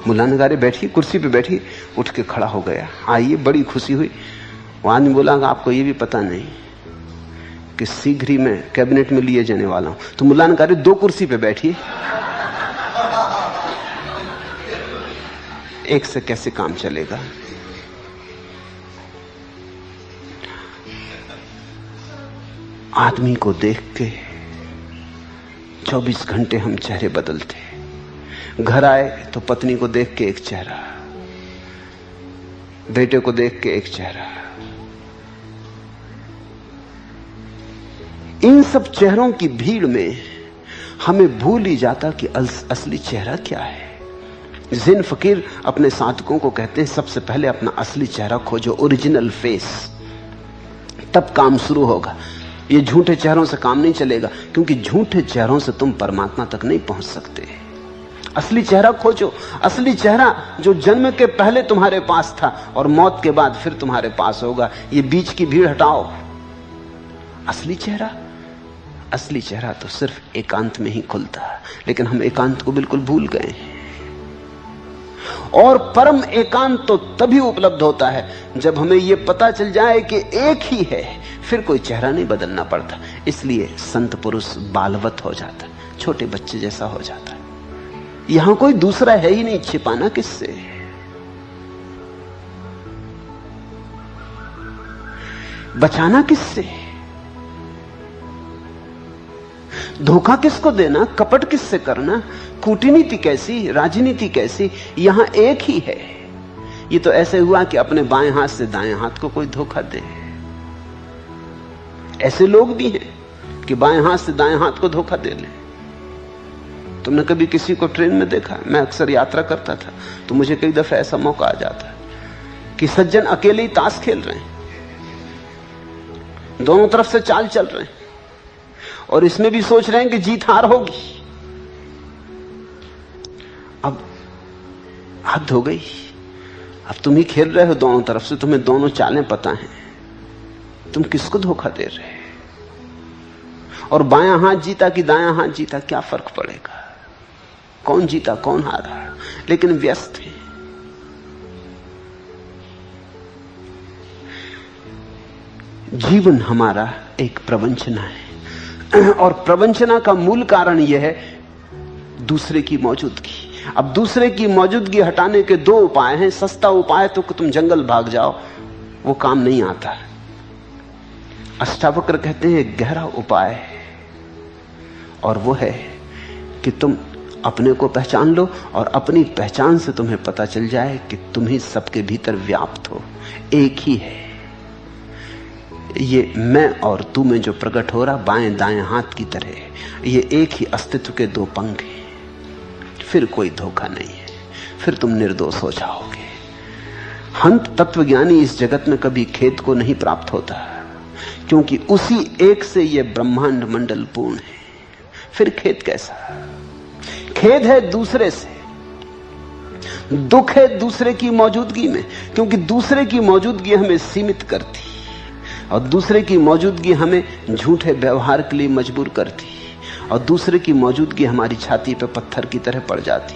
B: मुल्ला ने कहा बैठिए, कुर्सी पे बैठिए। उठ के खड़ा हो गया। आइए, बड़ी खुशी हुई। वो आदमी बोला आपको ये भी पता नहीं कि शीघ्र ही मैं कैबिनेट में लिए जाने वाला हूं। तो मुल्ला ने कहा 2 कुर्सी पे बैठिए, एक से कैसे काम चलेगा। आदमी को देख के 24 घंटे हम चेहरे बदलते। घर आए तो पत्नी को देख के एक चेहरा, बेटे को देख के एक चेहरा। इन सब चेहरों की भीड़ में हमें भूल ही जाता कि असली चेहरा क्या है। जिन फकीर अपने साधकों को कहते हैं सबसे पहले अपना असली चेहरा खोजो, ओरिजिनल फेस, तब काम शुरू होगा। ये झूठे चेहरों से काम नहीं चलेगा, क्योंकि झूठे चेहरों से तुम परमात्मा तक नहीं पहुंच सकते। असली चेहरा खोजो, असली चेहरा जो जन्म के पहले तुम्हारे पास था और मौत के बाद फिर तुम्हारे पास होगा। ये बीच की भीड़ हटाओ। असली चेहरा तो सिर्फ एकांत में ही खुलता है, लेकिन हम एकांत को बिल्कुल भूल गए हैं। और परम एकांत तो तभी उपलब्ध होता है जब हमें यह पता चल जाए कि एक ही है, फिर कोई चेहरा नहीं बदलना पड़ता। इसलिए संत पुरुष बालवत हो जाता, छोटे बच्चे जैसा हो जाता है। यहां कोई दूसरा है ही नहीं, छिपाना किससे? बचाना किससे? धोखा किसको देना? कपट किससे करना? कूटनीति कैसी, राजनीति कैसी? यहां एक ही है। ये तो ऐसे हुआ कि अपने बाएं हाथ से दाएं हाथ को कोई धोखा दे। ऐसे लोग भी हैं कि बाएं हाथ से दाएं हाथ को धोखा दे ले। तुमने कभी किसी को ट्रेन में देखा? मैं अक्सर यात्रा करता था तो मुझे कई दफे ऐसा मौका आ जाता कि सज्जन अकेले ही ताश खेल रहे हैं, दोनों तरफ से चाल चल रहे हैं और इसमें भी सोच रहे हैं कि जीत हार होगी। अब हद हो गई, अब तुम ही खेल रहे हो दोनों तरफ से, तुम्हें दोनों चालें पता हैं, तुम किसको धोखा दे रहे? और बायां हाथ जीता कि दायां हाथ जीता, क्या फर्क पड़ेगा? कौन जीता कौन हारा? लेकिन व्यस्त है। जीवन हमारा एक प्रवंचना है और प्रवंचना का मूल कारण यह है दूसरे की मौजूदगी। अब दूसरे की मौजूदगी हटाने के 2 उपाय हैं। सस्ता उपाय तो कि तुम जंगल भाग जाओ, वो काम नहीं आता। अष्टावक्र कहते हैं गहरा उपाय है, और वो है कि तुम अपने को पहचान लो और अपनी पहचान से तुम्हें पता चल जाए कि तुम ही सबके भीतर व्याप्त हो, एक ही है। ये मैं और तू में जो प्रकट हो रहा बाएं दाएं हाथ की तरह है, ये एक ही अस्तित्व के 2 पंख हैं। फिर कोई धोखा नहीं है, फिर तुम निर्दोष हो जाओगे। हंत तत्वज्ञानी इस जगत में कभी खेद को नहीं प्राप्त होता, क्योंकि उसी एक से यह ब्रह्मांड मंडल पूर्ण है। फिर खेद कैसा? खेद है दूसरे से, दुख है दूसरे की मौजूदगी में, क्योंकि दूसरे की मौजूदगी हमें सीमित करती और दूसरे की मौजूदगी हमें झूठे व्यवहार के लिए मजबूर करती और दूसरे की मौजूदगी हमारी छाती पर पत्थर की तरह पड़ जाती।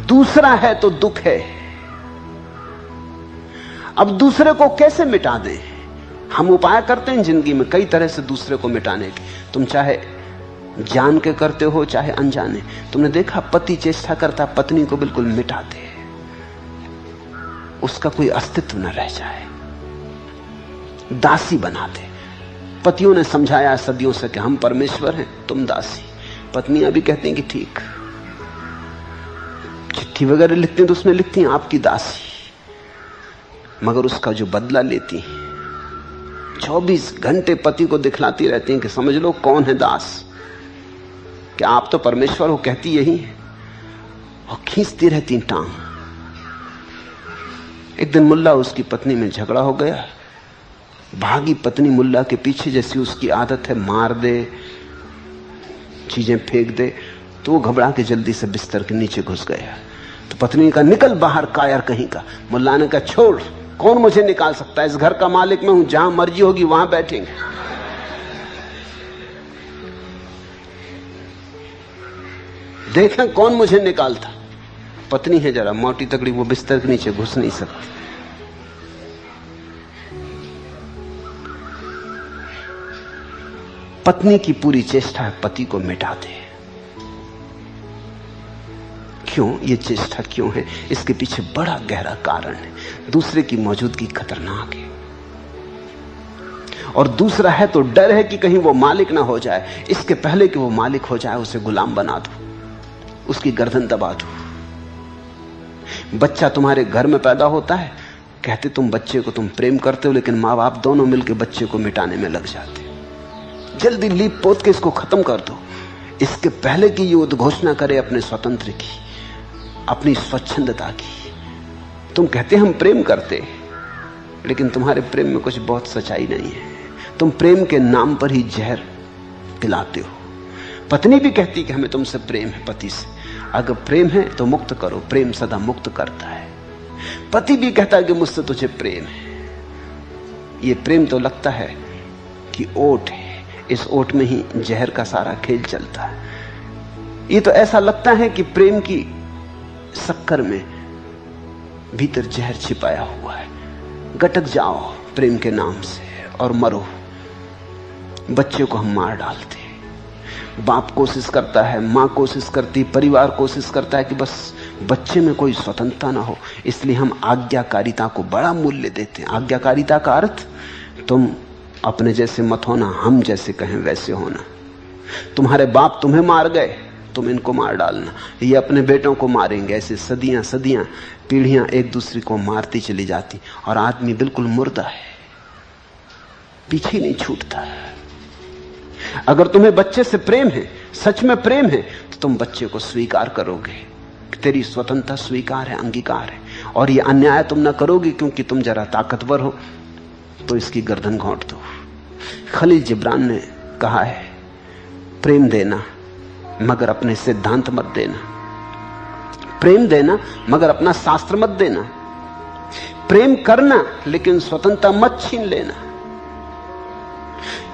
B: दूसरा है तो दुख है। अब दूसरे को कैसे मिटा दें? हम उपाय करते हैं जिंदगी में कई तरह से दूसरे को मिटाने के। तुम चाहे जान के करते हो चाहे अनजाने। तुमने देखा पति चेष्टा करता पत्नी को बिल्कुल मिटा दे, उसका कोई अस्तित्व न रह जाए, दासी बना दे। पतियों ने समझाया सदियों से कि हम परमेश्वर हैं, तुम दासी। पत्नियां भी कहती हैं कि ठीक। चिट्ठी वगैरह लिखती हैं तो उसमें लिखती हैं आपकी दासी, मगर उसका जो बदला लेती हैं 24 घंटे पति को दिखलाती रहती हैं कि समझ लो कौन है दास, कि आप तो परमेश्वर हो, कहती यही है और खींचती रहती टांग। एक दिन मुल्ला उसकी पत्नी में झगड़ा हो गया, भागी पत्नी मुल्ला के पीछे, जैसी उसकी आदत है मार दे, चीजें फेंक दे, तो वो घबरा के जल्दी से बिस्तर के नीचे घुस गया। तो पत्नी का निकल बाहर कायर कहीं का। मुल्ला ने कहा छोड़, कौन मुझे निकाल सकता है? इस घर का मालिक मैं हूं, जहां मर्जी होगी वहां बैठेंगे। देखें कौन मुझे निकालता। पत्नी है जरा मोटी तगड़ी, वो बिस्तर के नीचे घुस नहीं सकती। पत्नी की पूरी चेष्टा है पति को मिटा दे। क्यों ये चेष्टा क्यों है? इसके पीछे बड़ा गहरा कारण है। दूसरे की मौजूदगी खतरनाक है, और दूसरा है तो डर है कि कहीं वो मालिक ना हो जाए। इसके पहले कि वो मालिक हो जाए उसे गुलाम बना दो, उसकी गर्दन दबा दो। बच्चा तुम्हारे घर में पैदा होता है, कहते तुम बच्चे को तुम प्रेम करते हो, लेकिन माँ बाप दोनों मिलकर बच्चे को मिटाने में लग जाते। जल्दी लीप पोत के इसको खत्म कर दो, इसके पहले कि ये उद्घोषणा करे अपने स्वतंत्र की, अपनी स्वच्छंदता की। तुम कहते हम प्रेम करते, लेकिन तुम्हारे प्रेम में कुछ बहुत सच्चाई नहीं है। तुम प्रेम के नाम पर ही जहर पिलाते हो। पत्नी भी कहती कि हमें तुमसे प्रेम है पति से। अगर प्रेम है तो मुक्त करो, प्रेम सदा मुक्त करता है। पति भी कहता है कि मुझसे तुझे प्रेम है। ये प्रेम तो लगता है कि ओट है, इस ओट में ही जहर का सारा खेल चलता है। ये तो ऐसा लगता है कि प्रेम की शक्कर में भीतर जहर छिपाया हुआ है। गटक जाओ प्रेम के नाम से और मरो। बच्चे को हम मार डालते, बाप कोशिश करता है, मां कोशिश करती, परिवार कोशिश करता है कि बस बच्चे में कोई स्वतंत्रता ना हो। इसलिए हम आज्ञाकारिता को बड़ा मूल्य देते हैं। आज्ञाकारिता का अर्थ तुम अपने जैसे मत होना, हम जैसे कहें वैसे होना। तुम्हारे बाप तुम्हें मार गए, तुम इनको मार डालना। ये अपने बेटों को मारेंगे। ऐसे सदियां सदियां पीढ़ियां एक दूसरे को मारती चली जाती, और आदमी बिल्कुल मुर्दा है, पीछे नहीं छूटता। अगर तुम्हें बच्चे से प्रेम है, सच में प्रेम है, तो तुम बच्चे को स्वीकार करोगे। तेरी स्वतंत्रता स्वीकार है, अंगीकार है। और ये अन्याय तुम ना करोगे क्योंकि तुम जरा ताकतवर हो तो इसकी गर्दन घोंट दो। खलील जिब्रान ने कहा है, प्रेम देना मगर अपने सिद्धांत मत देना, प्रेम देना मगर अपना शास्त्र मत देना, प्रेम करना लेकिन स्वतंत्रता मत छीन लेना।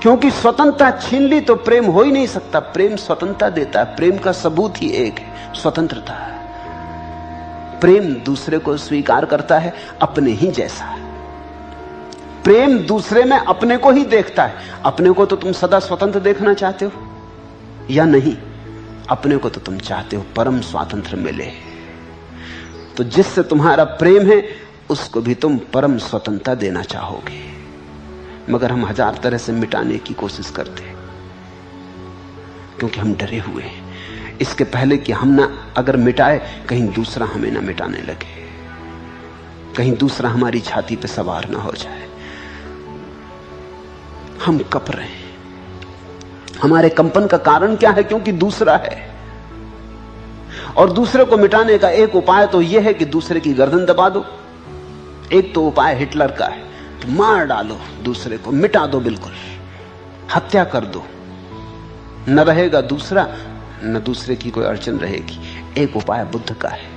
B: क्योंकि स्वतंत्रता छीन ली तो प्रेम हो ही नहीं सकता। प्रेम स्वतंत्रता देता है। प्रेम का सबूत ही एक है, स्वतंत्रता। प्रेम दूसरे को स्वीकार करता है अपने ही जैसा। प्रेम दूसरे में अपने को ही देखता है। अपने को तो तुम सदा स्वतंत्र देखना चाहते हो या नहीं? अपने को तो तुम चाहते हो परम स्वातंत्र मिले। तो जिससे तुम्हारा प्रेम है उसको भी तुम परम स्वतंत्रता देना चाहोगे। मगर हम हजार तरह से मिटाने की कोशिश करते हैं, क्योंकि हम डरे हुए हैं। इसके पहले कि हम ना अगर मिटाए, कहीं दूसरा हमें ना मिटाने लगे, कहीं दूसरा हमारी छाती पे सवार ना हो जाए। हम कप रहे हैं। हमारे कंपन का कारण क्या है? क्योंकि दूसरा है। और दूसरे को मिटाने का एक उपाय तो यह है कि दूसरे की गर्दन दबा दो। एक तो उपाय हिटलर का है, तो मार डालो दूसरे को, मिटा दो, बिल्कुल हत्या कर दो। न रहेगा दूसरा, न दूसरे की कोई अड़चन रहेगी। एक उपाय बुद्ध का है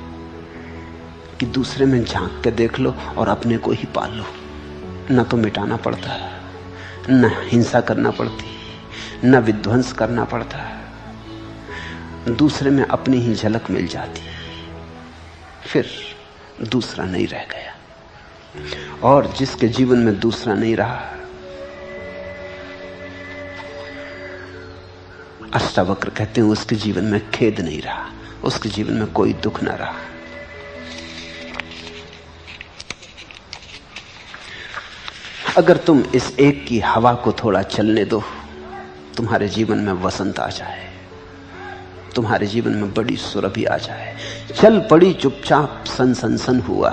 B: कि दूसरे में झांक के देख लो और अपने को ही पाल लो। न तो मिटाना पड़ता, न हिंसा करना पड़ती, न विध्वंस करना पड़ता। दूसरे में अपनी ही झलक मिल जाती, फिर दूसरा नहीं रह गया। और जिसके जीवन में दूसरा नहीं रहा, अष्टावक्र कहते हैं उसके जीवन में खेद नहीं रहा, उसके जीवन में कोई दुख ना रहा। अगर तुम इस एक की हवा को थोड़ा चलने दो, तुम्हारे जीवन में वसंत आ जाए, तुम्हारे जीवन में बड़ी सुरभि आ जाए। चल पड़ी चुपचाप सन सन सन हुआ,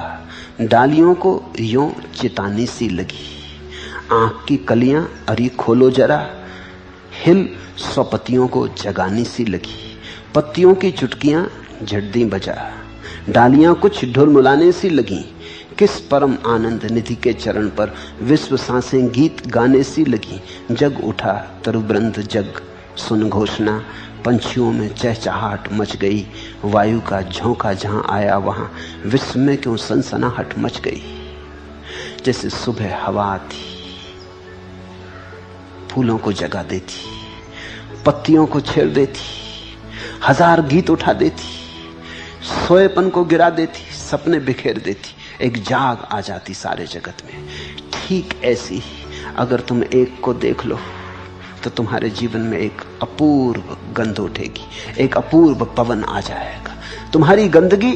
B: डालियों को यूं चितानी सी लगी। आंख की कलियां अरी खोलो जरा, हिल स्वपतियों को जगानी सी लगी। पत्तियों की चुटकियां झड़दी बजा, डालियां कुछ ढुलमुलाने सी लगी। किस परम आनंद निधि के चरण पर विश्व सांसें गीत गाने सी लगी। जग उठा तरुवृंद जग सुन घोषणा, पंछियों में चहचहाट मच गई। वायु का झोंका जहां आया वहां विश्व में क्यों सनसनाहट मच गई। जैसे सुबह हवा आती, फूलों को जगा देती, पत्तियों को छेड़ देती, हजार गीत उठा देती, सोएपन को गिरा देती, सपने बिखेर देती, एक जाग आ जाती सारे जगत में। ठीक ऐसी अगर तुम एक को देख लो तो तुम्हारे जीवन में एक अपूर्व गंध उठेगी, एक अपूर्व पवन आ जाएगा। तुम्हारी गंदगी,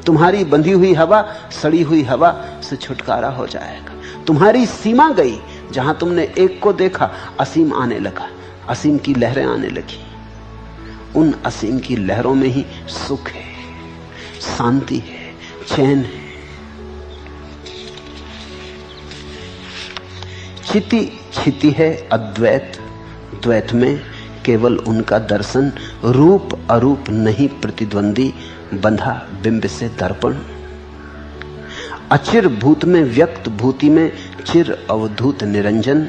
B: तुम्हारी बंधी हुई हवा, सड़ी हुई हवा से छुटकारा हो जाएगा। तुम्हारी सीमा गई, जहां तुमने एक को देखा असीम आने लगा, असीम की लहरें आने लगी। उन असीम की लहरों में ही सुख है, शांति है, चैन है। चिति छिति है अद्वैत, द्वैत में केवल उनका दर्शन। रूप अरूप नहीं प्रतिद्वंदी, बंधा बिंब से दर्पण। अचिर भूत में व्यक्त भूति में, चिर अवधूत निरंजन।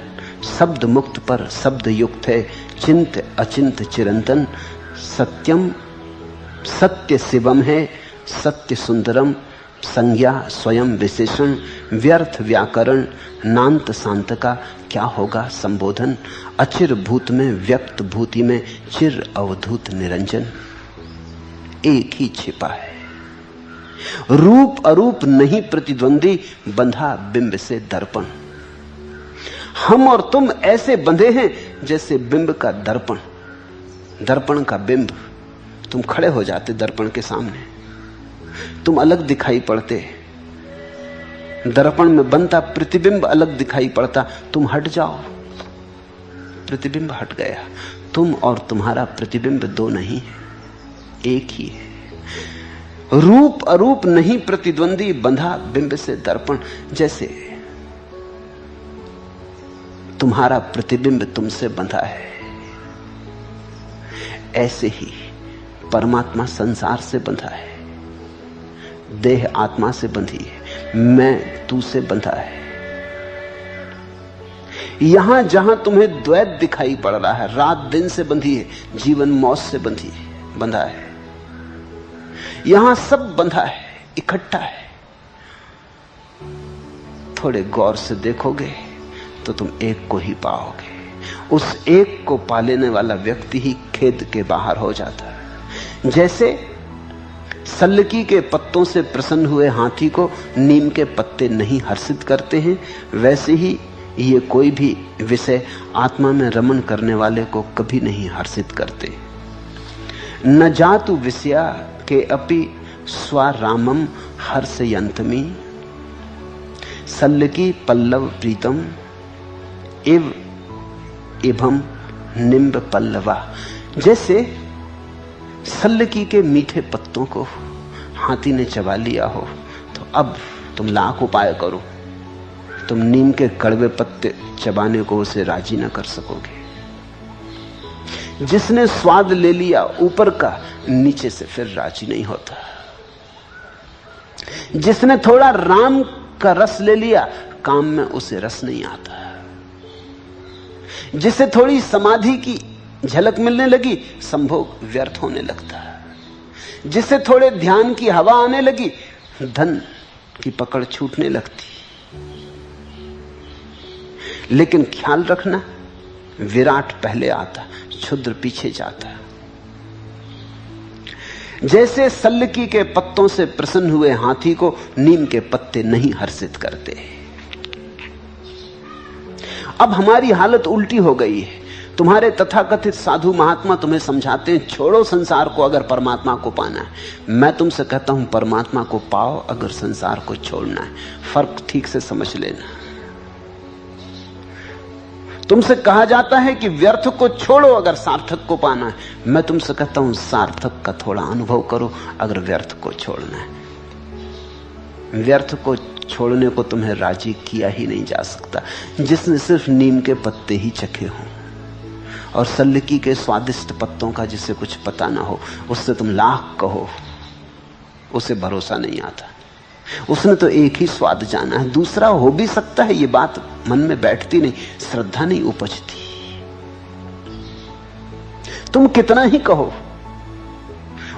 B: शब्द मुक्त पर शब्द युक्त है, चिंत अचिंत चिरंतन। सत्यम सत्य शिवम है, सत्य सुंदरम। संज्ञा स्वयं विशेषण, व्यर्थ व्याकरण। नांत शांत का क्या होगा संबोधन। अचिर भूत में व्यक्त भूति में, चिर अवधूत निरंजन। एक ही छिपा है, रूप अरूप नहीं प्रतिद्वंदी, बंधा बिंब से दर्पण। हम और तुम ऐसे बंधे हैं जैसे बिंब का दर्पण, दर्पण का बिंब। तुम खड़े हो जाते दर्पण के सामने, तुम अलग दिखाई पड़ते, दर्पण में बनता प्रतिबिंब अलग दिखाई पड़ता। तुम हट जाओ, प्रतिबिंब हट गया। तुम और तुम्हारा प्रतिबिंब दो नहीं है, एक ही है। रूप अरूप नहीं प्रतिद्वंदी, बंधा बिंब से दर्पण। जैसे तुम्हारा प्रतिबिंब तुमसे बंधा है, ऐसे ही परमात्मा संसार से बंधा है, देह आत्मा से बंधी है, मैं तू से बंधा है। यहां जहां तुम्हें द्वैत दिखाई पड़ रहा है, रात दिन से बंधी है, जीवन मौत से बंधी है, बंधा है। यहां सब बंधा है, इकट्ठा है। थोड़े गौर से देखोगे तो तुम एक को ही पाओगे। उस एक को पा लेने वाला व्यक्ति ही खेद के बाहर हो जाता है। जैसे सल्लकी के पत्तों से प्रसन्न हुए हाथी को नीम के पत्ते नहीं हर्षित करते हैं, वैसे ही ये कोई भी विषय आत्मा में रमण करने वाले को कभी नहीं हर्षित करते। न जातु विषया के अपि स्वारामम हर्षयंतमी। सल्लकी पल्लव प्रीतम इव इभम निम्ब पल्लवा। जैसे सल्लकी के मीठे पत्तों को हाथी ने चबा लिया हो, तो अब तुम लाख उपाय करो, तुम नीम के कड़वे पत्ते चबाने को उसे राजी न कर सकोगे। जिसने स्वाद ले लिया ऊपर का, नीचे से फिर राजी नहीं होता। जिसने थोड़ा राम का रस ले लिया, काम में उसे रस नहीं आता। जिसे थोड़ी समाधि की झलक मिलने लगी, संभोग व्यर्थ होने लगता है। जिसे थोड़े ध्यान की हवा आने लगी, धन की पकड़ छूटने लगती। लेकिन ख्याल रखना, विराट पहले आता, क्षुद्र पीछे जाता। जैसे सल्लकी के पत्तों से प्रसन्न हुए हाथी को नीम के पत्ते नहीं हर्षित करते। अब हमारी हालत उल्टी हो गई है। तुम्हारे तथाकथित साधु महात्मा तुम्हें समझाते हैं छोड़ो संसार को अगर परमात्मा को पाना है। मैं तुमसे कहता हूं परमात्मा को पाओ अगर संसार को छोड़ना है। फर्क ठीक से समझ लेना। तुमसे कहा जाता है कि व्यर्थ को छोड़ो अगर सार्थक को पाना है। मैं तुमसे कहता हूं सार्थक का थोड़ा अनुभव करो अगर व्यर्थ को छोड़ना है। व्यर्थ को छोड़ने को तुम्हें राजी किया ही नहीं जा सकता जिसने सिर्फ नीम के पत्ते ही चखे हों, और सल्लकी के स्वादिष्ट पत्तों का जिसे कुछ पता ना हो। उससे तुम लाख कहो, उसे भरोसा नहीं आता। उसने तो एक ही स्वाद जाना है, दूसरा हो भी सकता है। ये बात मन में बैठती नहीं, श्रद्धा नहीं उपजती। तुम कितना ही कहो,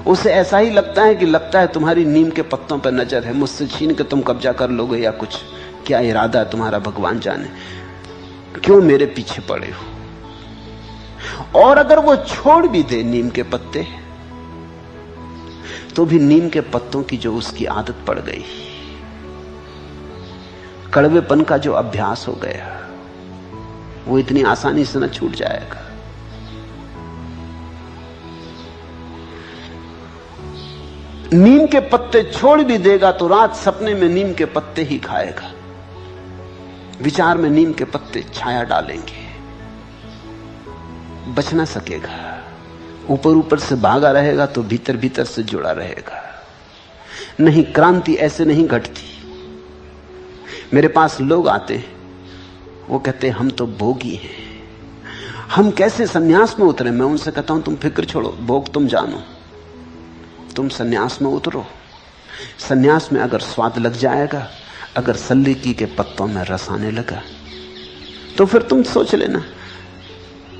B: उसे ऐसा ही लगता है कि तुम्हारी नीम के पत्तों पर नजर है, मुझसे छीन के तुम कब्जा कर लोगे या कुछ क्या इरादा है तुम्हारा भगवान जाने, क्यों मेरे पीछे पड़े हो। और अगर वो छोड़ भी दे नीम के पत्ते, तो भी नीम के पत्तों की जो उसकी आदत पड़ गई, कड़वेपन का जो अभ्यास हो गया, वो इतनी आसानी से न छूट जाएगा। नीम के पत्ते छोड़ भी देगा तो रात सपने में नीम के पत्ते ही खाएगा, विचार में नीम के पत्ते छाया डालेंगे, बच ना सकेगा। ऊपर ऊपर से भागा रहेगा तो भीतर भीतर से जुड़ा रहेगा। नहीं, क्रांति ऐसे नहीं घटती। मेरे पास लोग आते हैं, वो कहते हैं हम तो भोगी हैं, हम कैसे सन्यास में उतरे। मैं उनसे कहता हूं तुम फिक्र छोड़ो, भोग तुम जानो, तुम सन्यास में उतरो। सन्यास में अगर स्वाद लग जाएगा, अगर सल्लीकी के पत्तों में रस आने लगा, तो फिर तुम सोच लेना।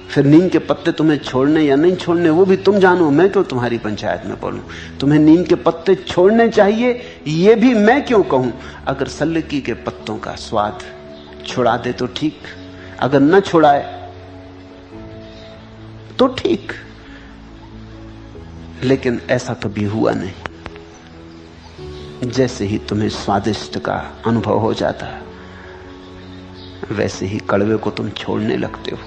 B: फिर नीम के पत्ते तुम्हें छोड़ने या नहीं छोड़ने वो भी तुम जानो, मैं क्यों तुम्हारी पंचायत में पड़ूं। तुम्हें नीम के पत्ते छोड़ने चाहिए ये भी मैं क्यों कहूं। अगर सल्लीकी के पत्तों का स्वाद छुड़ा दे तो ठीक, अगर न छुड़ाए तो ठीक। लेकिन ऐसा कभी हुआ नहीं। जैसे ही तुम्हें स्वादिष्ट का अनुभव हो जाता है, वैसे ही कड़वे को तुम छोड़ने लगते हो।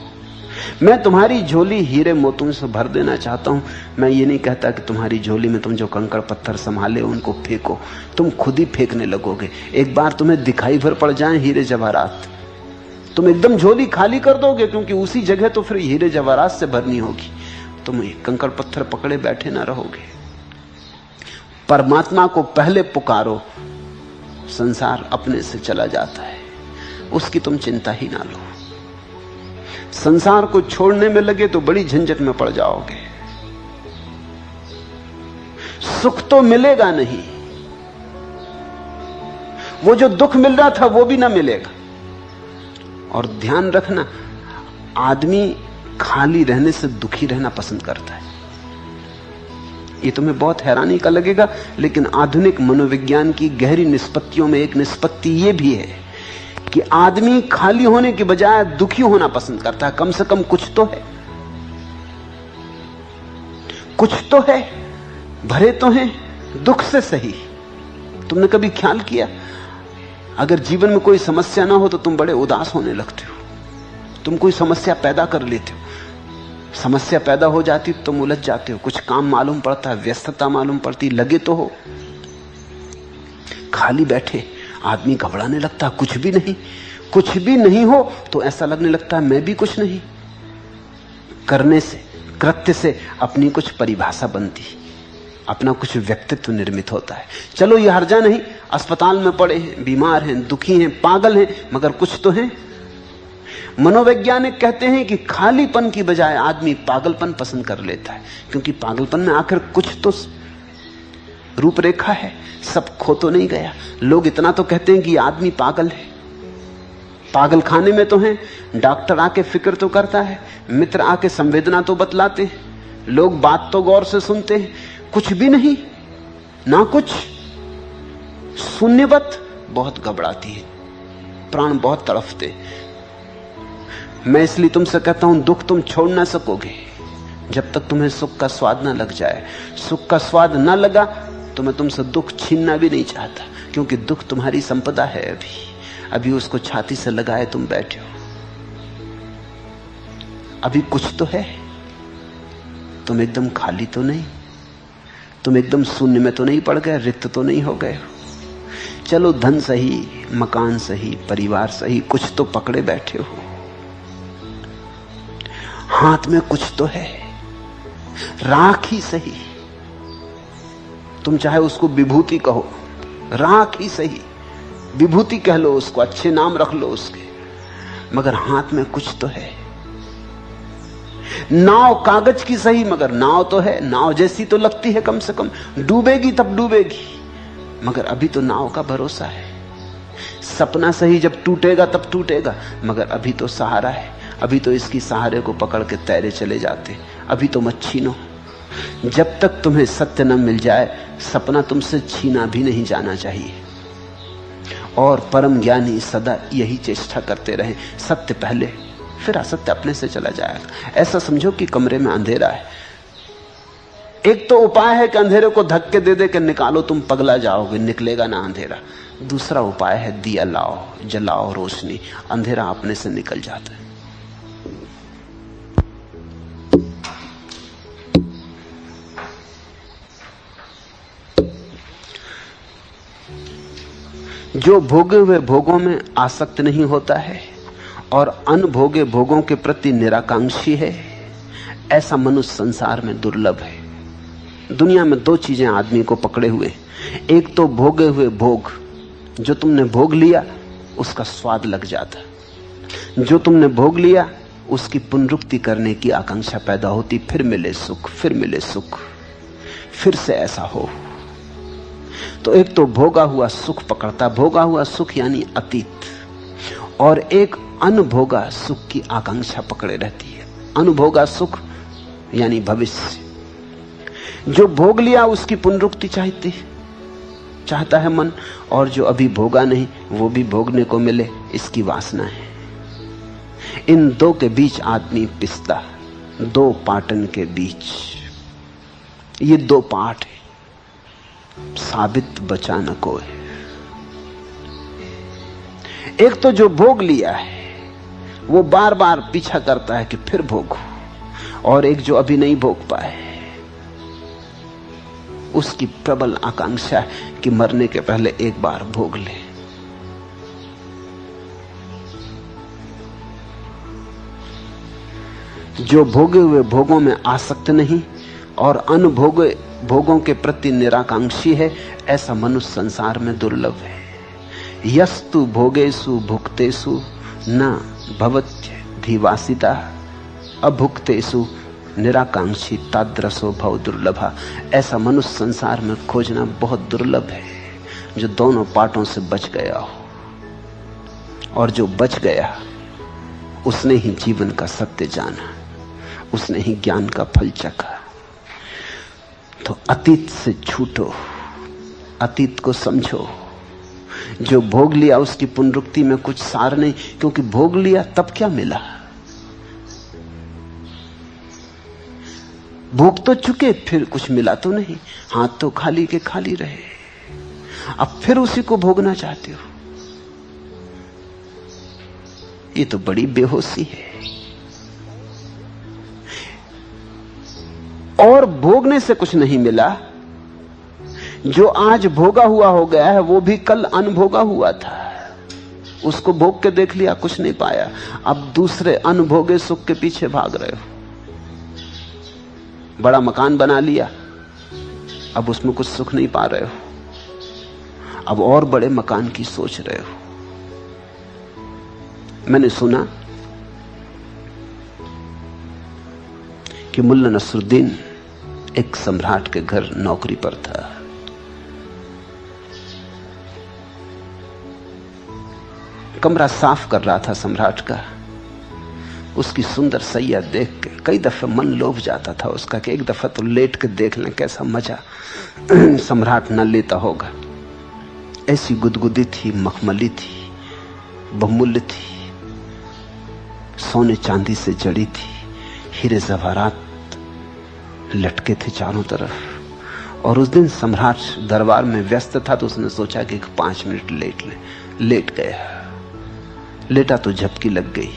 B: मैं तुम्हारी झोली हीरे मोतों से भर देना चाहता हूं। मैं ये नहीं कहता कि तुम्हारी झोली में तुम जो कंकड़ पत्थर संभाले उनको फेंको, तुम खुद ही फेंकने लगोगे। एक बार तुम्हें दिखाई भर पड़ जाए हीरे जवाहरात, तुम एकदम झोली खाली कर दोगे, क्योंकि उसी जगह तो फिर हीरे जवाहरात से भरनी होगी। तुम कंकड़ पत्थर पकड़े बैठे ना रहोगे। परमात्मा को पहले पुकारो, संसार अपने से चला जाता है, उसकी तुम चिंता ही ना लो। संसार को छोड़ने में लगे तो बड़ी झंझट में पड़ जाओगे। सुख तो मिलेगा नहीं, वो जो दुख मिल रहा था वो भी ना मिलेगा। और ध्यान रखना, आदमी खाली रहने से दुखी रहना पसंद करता है। ये तुम्हें बहुत हैरानी का लगेगा, लेकिन आधुनिक मनोविज्ञान की गहरी निष्पत्तियों में एक निष्पत्ति ये भी है कि आदमी खाली होने के बजाय दुखी होना पसंद करता है। कम से कम कुछ तो है, कुछ तो है, भरे तो हैं दुख से सही। तुमने कभी ख्याल किया, अगर जीवन में कोई समस्या ना हो तो तुम बड़े उदास होने लगते हो। तुम कोई समस्या पैदा कर लेते हो, समस्या पैदा हो जाती तो तुम उलझ जाते हो, कुछ काम मालूम पड़ता है, व्यस्तता मालूम पड़ती, लगे तो हो। खाली बैठे आदमी घबराने लगता है, कुछ भी नहीं। कुछ भी नहीं हो तो ऐसा लगने लगता है मैं भी कुछ नहीं। करने से, कृत्य से अपनी कुछ परिभाषा बनती, अपना कुछ व्यक्तित्व निर्मित होता है। चलो ये हर्जा नहीं, अस्पताल में पड़े हैं, बीमार हैं, दुखी हैं, पागल हैं, मगर कुछ तो है। मनोवैज्ञानिक कहते हैं कि खालीपन की बजाय आदमी पागलपन पसंद कर लेता है, क्योंकि पागलपन में आखिर कुछ तो रूपरेखा है, सब खो तो नहीं गया। लोग इतना तो कहते हैं कि आदमी पागल है। पागल खाने में तो है, डॉक्टर आके फिक्र तो करता है, मित्र आके संवेदना तो बतलाते हैं, लोग बात तो गौर से सुनते हैं, कुछ भी नहीं, ना कुछ, शून्यवत। बहुत घबराती है, प्राण बहुत तड़फते। मैं इसलिए तुमसे कहता हूं, दुख तुम छोड़ ना सकोगे जब तक तुम्हें सुख का स्वाद ना लग जाए। सुख का स्वाद ना लगा तो मैं तुमसे दुख छीनना भी नहीं चाहता, क्योंकि दुख तुम्हारी संपदा है। अभी उसको छाती से लगाए तुम बैठे हो। अभी कुछ तो है, तुम एकदम खाली तो नहीं, तुम एकदम शून्य में तो नहीं पड़ गए, रिक्त तो नहीं हो गए हो। चलो धन सही, मकान सही, परिवार सही, कुछ तो पकड़े बैठे हो। हाथ में कुछ तो है, राख ही सही, तुम चाहे उसको विभूति कहो, राख ही सही, विभूति कह लो उसको, अच्छे नाम रख लो उसके, मगर हाथ में कुछ तो है। नाव कागज की सही, मगर नाव तो है, नाव जैसी तो लगती है, कम से कम डूबेगी तब डूबेगी, मगर अभी तो नाव का भरोसा है। सपना सही, जब टूटेगा तब टूटेगा, मगर अभी तो सहारा है, अभी तो इसकी सहारे को पकड़ के तैरे चले जाते, अभी तो मत छीनो। जब तक तुम्हें सत्य न मिल जाए, सपना तुमसे छीना भी नहीं जाना चाहिए। और परम ज्ञानी सदा यही चेष्टा करते रहे, सत्य पहले फिर असत्य अपने से चला जाएगा। ऐसा समझो कि कमरे में अंधेरा है। एक तो उपाय है कि अंधेरे को धक्के दे दे के निकालो, तुम पगला जाओगे, निकलेगा ना अंधेरा। दूसरा उपाय है दिया लाओ, जलाओ रोशनी, अंधेरा अपने से निकल जाता है। जो भोगे हुए भोगों में आसक्त नहीं होता है और अनभोगे भोगों के प्रति निराकांक्षी है, ऐसा मनुष्य संसार में दुर्लभ है। दुनिया में दो चीजें आदमी को पकड़े हुए, एक तो भोगे हुए भोग, जो तुमने भोग लिया उसका स्वाद लग जाता, जो तुमने भोग लिया उसकी पुनरुक्ति करने की आकांक्षा पैदा होती, फिर मिले सुख, फिर मिले सुख, फिर से ऐसा हो। तो एक तो भोगा हुआ सुख पकड़ता, भोगा हुआ सुख यानी अतीत, और एक अनभोगा सुख की आकांक्षा पकड़े रहती है। अनभोगा सुख यानी भविष्य। जो भोग लिया उसकी पुनरुक्ति चाहता है मन, और जो अभी भोगा नहीं वो भी भोगने को मिले, इसकी वासना है। इन दो के बीच आदमी पिसता, दो पाटन के बीच। ये दो पाट है, साबित बचा न कोई। एक तो जो भोग लिया है वो बार बार पीछा करता है कि फिर भोगो, और एक जो अभी नहीं भोग पाए उसकी प्रबल आकांक्षा है कि मरने के पहले एक बार भोग ले। जो भोगे हुए भोगों में आसक्त नहीं और अनभोगे भोगों के प्रति निराकांक्षी है, ऐसा मनुष्य संसार में दुर्लभ है। यस्तु भोगेषु भुक्तेषु न भवत्यधिवासिता अभुक्तेषु निराकांक्षी तादृशो भव दुर्लभा। ऐसा मनुष्य संसार में खोजना बहुत दुर्लभ है, जो दोनों पाटों से बच गया हो, और जो बच गया उसने ही जीवन का सत्य जाना, उसने ही ज्ञान का फल चखा। तो अतीत से छूटो, अतीत को समझो। जो भोग लिया उसकी पुनरुक्ति में कुछ सार नहीं, क्योंकि भोग लिया तब क्या मिला? भोग तो चुके, फिर कुछ मिला तो नहीं, हाथ तो खाली के खाली रहे। अब फिर उसी को भोगना चाहते हो, ये तो बड़ी बेहोशी है। और भोगने से कुछ नहीं मिला, जो आज भोगा हुआ हो गया है वो भी कल अनभोगा हुआ था, उसको भोग के देख लिया, कुछ नहीं पाया। अब दूसरे अनभोगे सुख के पीछे भाग रहे हो। बड़ा मकान बना लिया, अब उसमें कुछ सुख नहीं पा रहे हो, अब और बड़े मकान की सोच रहे हो। मैंने सुना कि मुल्ला नसरुद्दीन एक सम्राट के घर नौकरी पर था। कमरा साफ कर रहा था सम्राट का। उसकी सुंदर सैया देख के कई दफे मन लोभ जाता था उसका कि एक दफा तो लेट के देख लें, कैसा मजा सम्राट न लेता होगा। ऐसी गुदगुदी थी, मखमली थी, बहुमूल्य थी, सोने चांदी से जड़ी थी, हीरे जवाहरात लटके थे चारों तरफ। और उस दिन सम्राट दरबार में व्यस्त था, तो उसने सोचा कि 5 मिनट लेट ले। लेट गया, लेटा तो झपकी लग गई।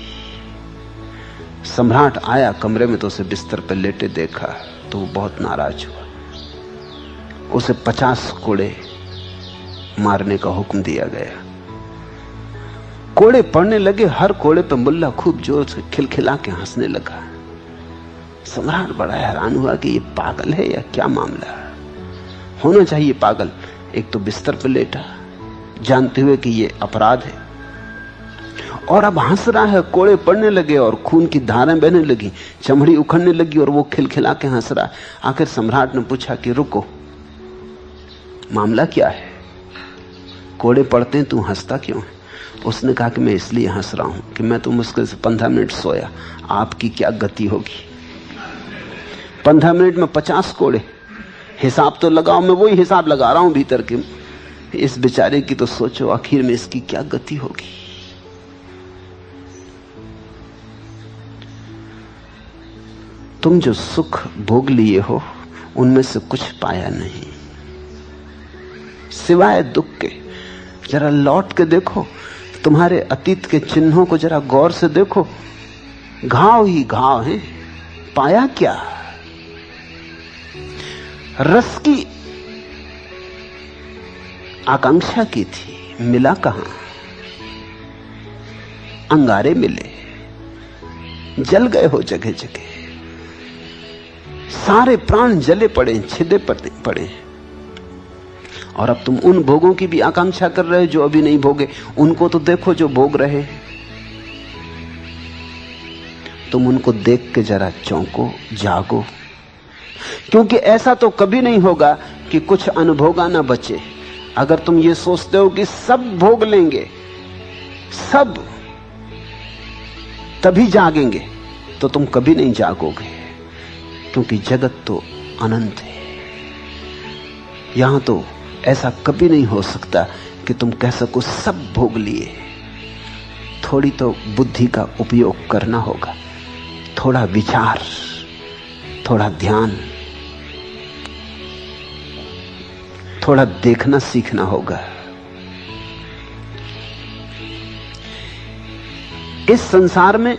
B: सम्राट आया कमरे में तो उसे बिस्तर पर लेटे देखा तो वो बहुत नाराज हुआ। उसे 50 कोड़े मारने का हुक्म दिया गया। कोड़े पड़ने लगे, हर कोड़े पे मुल्ला खूब जोर से खिलखिला के हंसने लगा। सम्राट बड़ा हैरान हुआ कि ये पागल है या क्या मामला है? होना चाहिए पागल, एक तो बिस्तर पर लेटा जानते हुए कि ये अपराध है, और अब हंस रहा है। कोड़े पड़ने लगे और खून की धारें बहने लगी, चमड़ी उखड़ने लगी और वो खिलखिला के हंस रहा है। आखिर सम्राट ने पूछा कि रुको, मामला क्या है? कोड़े पड़ते हैं, तू हंसता क्यों है? उसने कहा कि मैं इसलिए हंस रहा हूं कि मैं तो मुश्किल से 15 मिनट सोया, आपकी क्या गति होगी? 15 मिनट में 50 कोड़े, हिसाब तो लगाओ। मैं वही हिसाब लगा रहा हूं भीतर के, इस बेचारे की तो सोचो, आखिर में इसकी क्या गति होगी। तुम जो सुख भोग लिए हो उनमें से कुछ पाया नहीं सिवाय दुख के। जरा लौट के देखो, तुम्हारे अतीत के चिन्हों को जरा गौर से देखो, घाव ही घाव हैं। पाया क्या? रस की आकांक्षा की थी, मिला कहां? अंगारे मिले, जल गए हो जगह जगह, सारे प्राण जले पड़े, छिदे पड़े। और अब तुम उन भोगों की भी आकांक्षा कर रहे हो जो अभी नहीं भोगे। उनको तो देखो जो भोग रहे, तुम उनको देख के जरा चौंको, जागो। क्योंकि ऐसा तो कभी नहीं होगा कि कुछ अनुभोगा ना बचे। अगर तुम ये सोचते हो कि सब भोग लेंगे, सब तभी जागेंगे, तो तुम कभी नहीं जागोगे। क्योंकि जगत तो अनंत है। यहां तो ऐसा कभी नहीं हो सकता कि तुम कह सको सब भोग लिए। थोड़ी तो बुद्धि का उपयोग करना होगा, थोड़ा विचार, थोड़ा ध्यान, थोड़ा देखना सीखना होगा। इस संसार में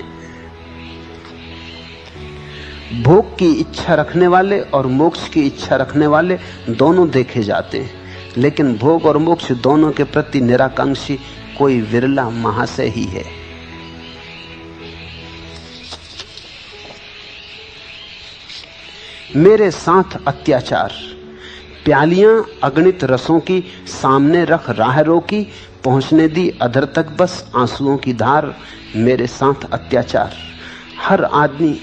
B: भोग की इच्छा रखने वाले और मोक्ष की इच्छा रखने वाले दोनों देखे जाते हैं, लेकिन भोग और मोक्ष दोनों के प्रति निराकांक्षी कोई विरला महाशय ही है। मेरे साथ अत्याचार, प्यालियां अगणित रसों की सामने रख राह रोकी, पहुंचने दी अधर तक बस आंसुओं की धार। मेरे साथ अत्याचार, हर आदमी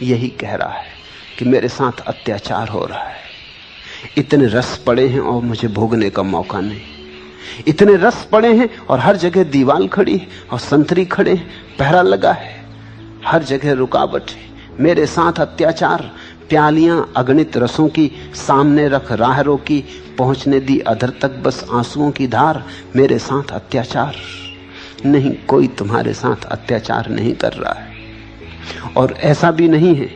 B: यही कह रहा है कि मेरे साथ अत्याचार हो रहा है। इतने रस पड़े हैं और मुझे भोगने का मौका नहीं। इतने रस पड़े हैं और हर जगह दीवार खड़ी है और संतरी खड़े हैं, पहरा लगा है, हर जगह रुकावट है। मेरे साथ अत्याचार, प्यालियां अगणित रसों की सामने रख राह रोकी, पहुंचने दी अधर तक बस आंसुओं की धार। मेरे साथ अत्याचार नहीं, कोई तुम्हारे साथ अत्याचार नहीं कर रहा है। और ऐसा भी नहीं है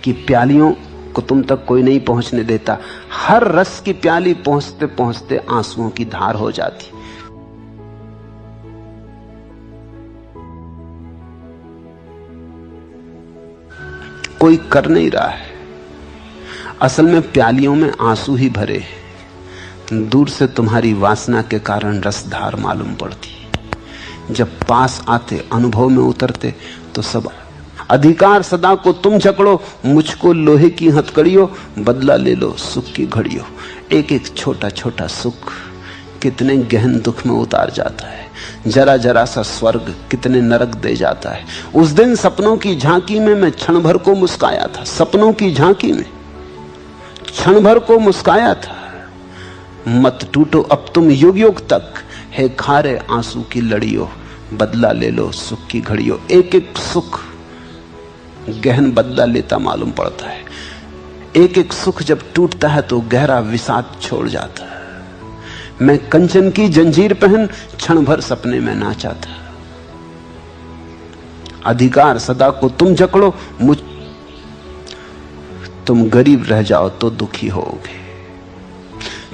B: कि प्यालियों को तुम तक कोई नहीं पहुंचने देता। हर रस की प्याली पहुंचते पहुंचते आंसुओं की धार हो जाती। कोई कर नहीं रहा है। असल में प्यालियों में आंसू ही भरे हैं। दूर से तुम्हारी वासना के कारण रसधार मालूम पड़ती। जब पास आते, अनुभव में उतरते, तो सब अधिकार सदा को तुम जकड़ो, मुझको लोहे की हथकड़ियों, बदला ले लो सुख की घड़ियों। एक एक छोटा छोटा सुख कितने गहन दुख में उतार जाता है। जरा जरा सा स्वर्ग कितने नरक दे जाता है। उस दिन सपनों की झांकी में मैं क्षण भर को मुस्काया था। सपनों की झांकी में क्षण भर को मुस्काया था। मत टूटो अब तुम युग युग तक, है खारे आंसू की लड़ियों, बदला ले लो सुख की घड़ियों। एक एक सुख गहन बदला लेता मालूम पड़ता है। एक एक सुख जब टूटता है तो गहरा विषाद छोड़ जाता है। मैं कंचन की जंजीर पहन क्षण भर सपने में नाचा था। अधिकार सदा को तुम जकड़ो, तुम गरीब रह जाओ तो दुखी होगे,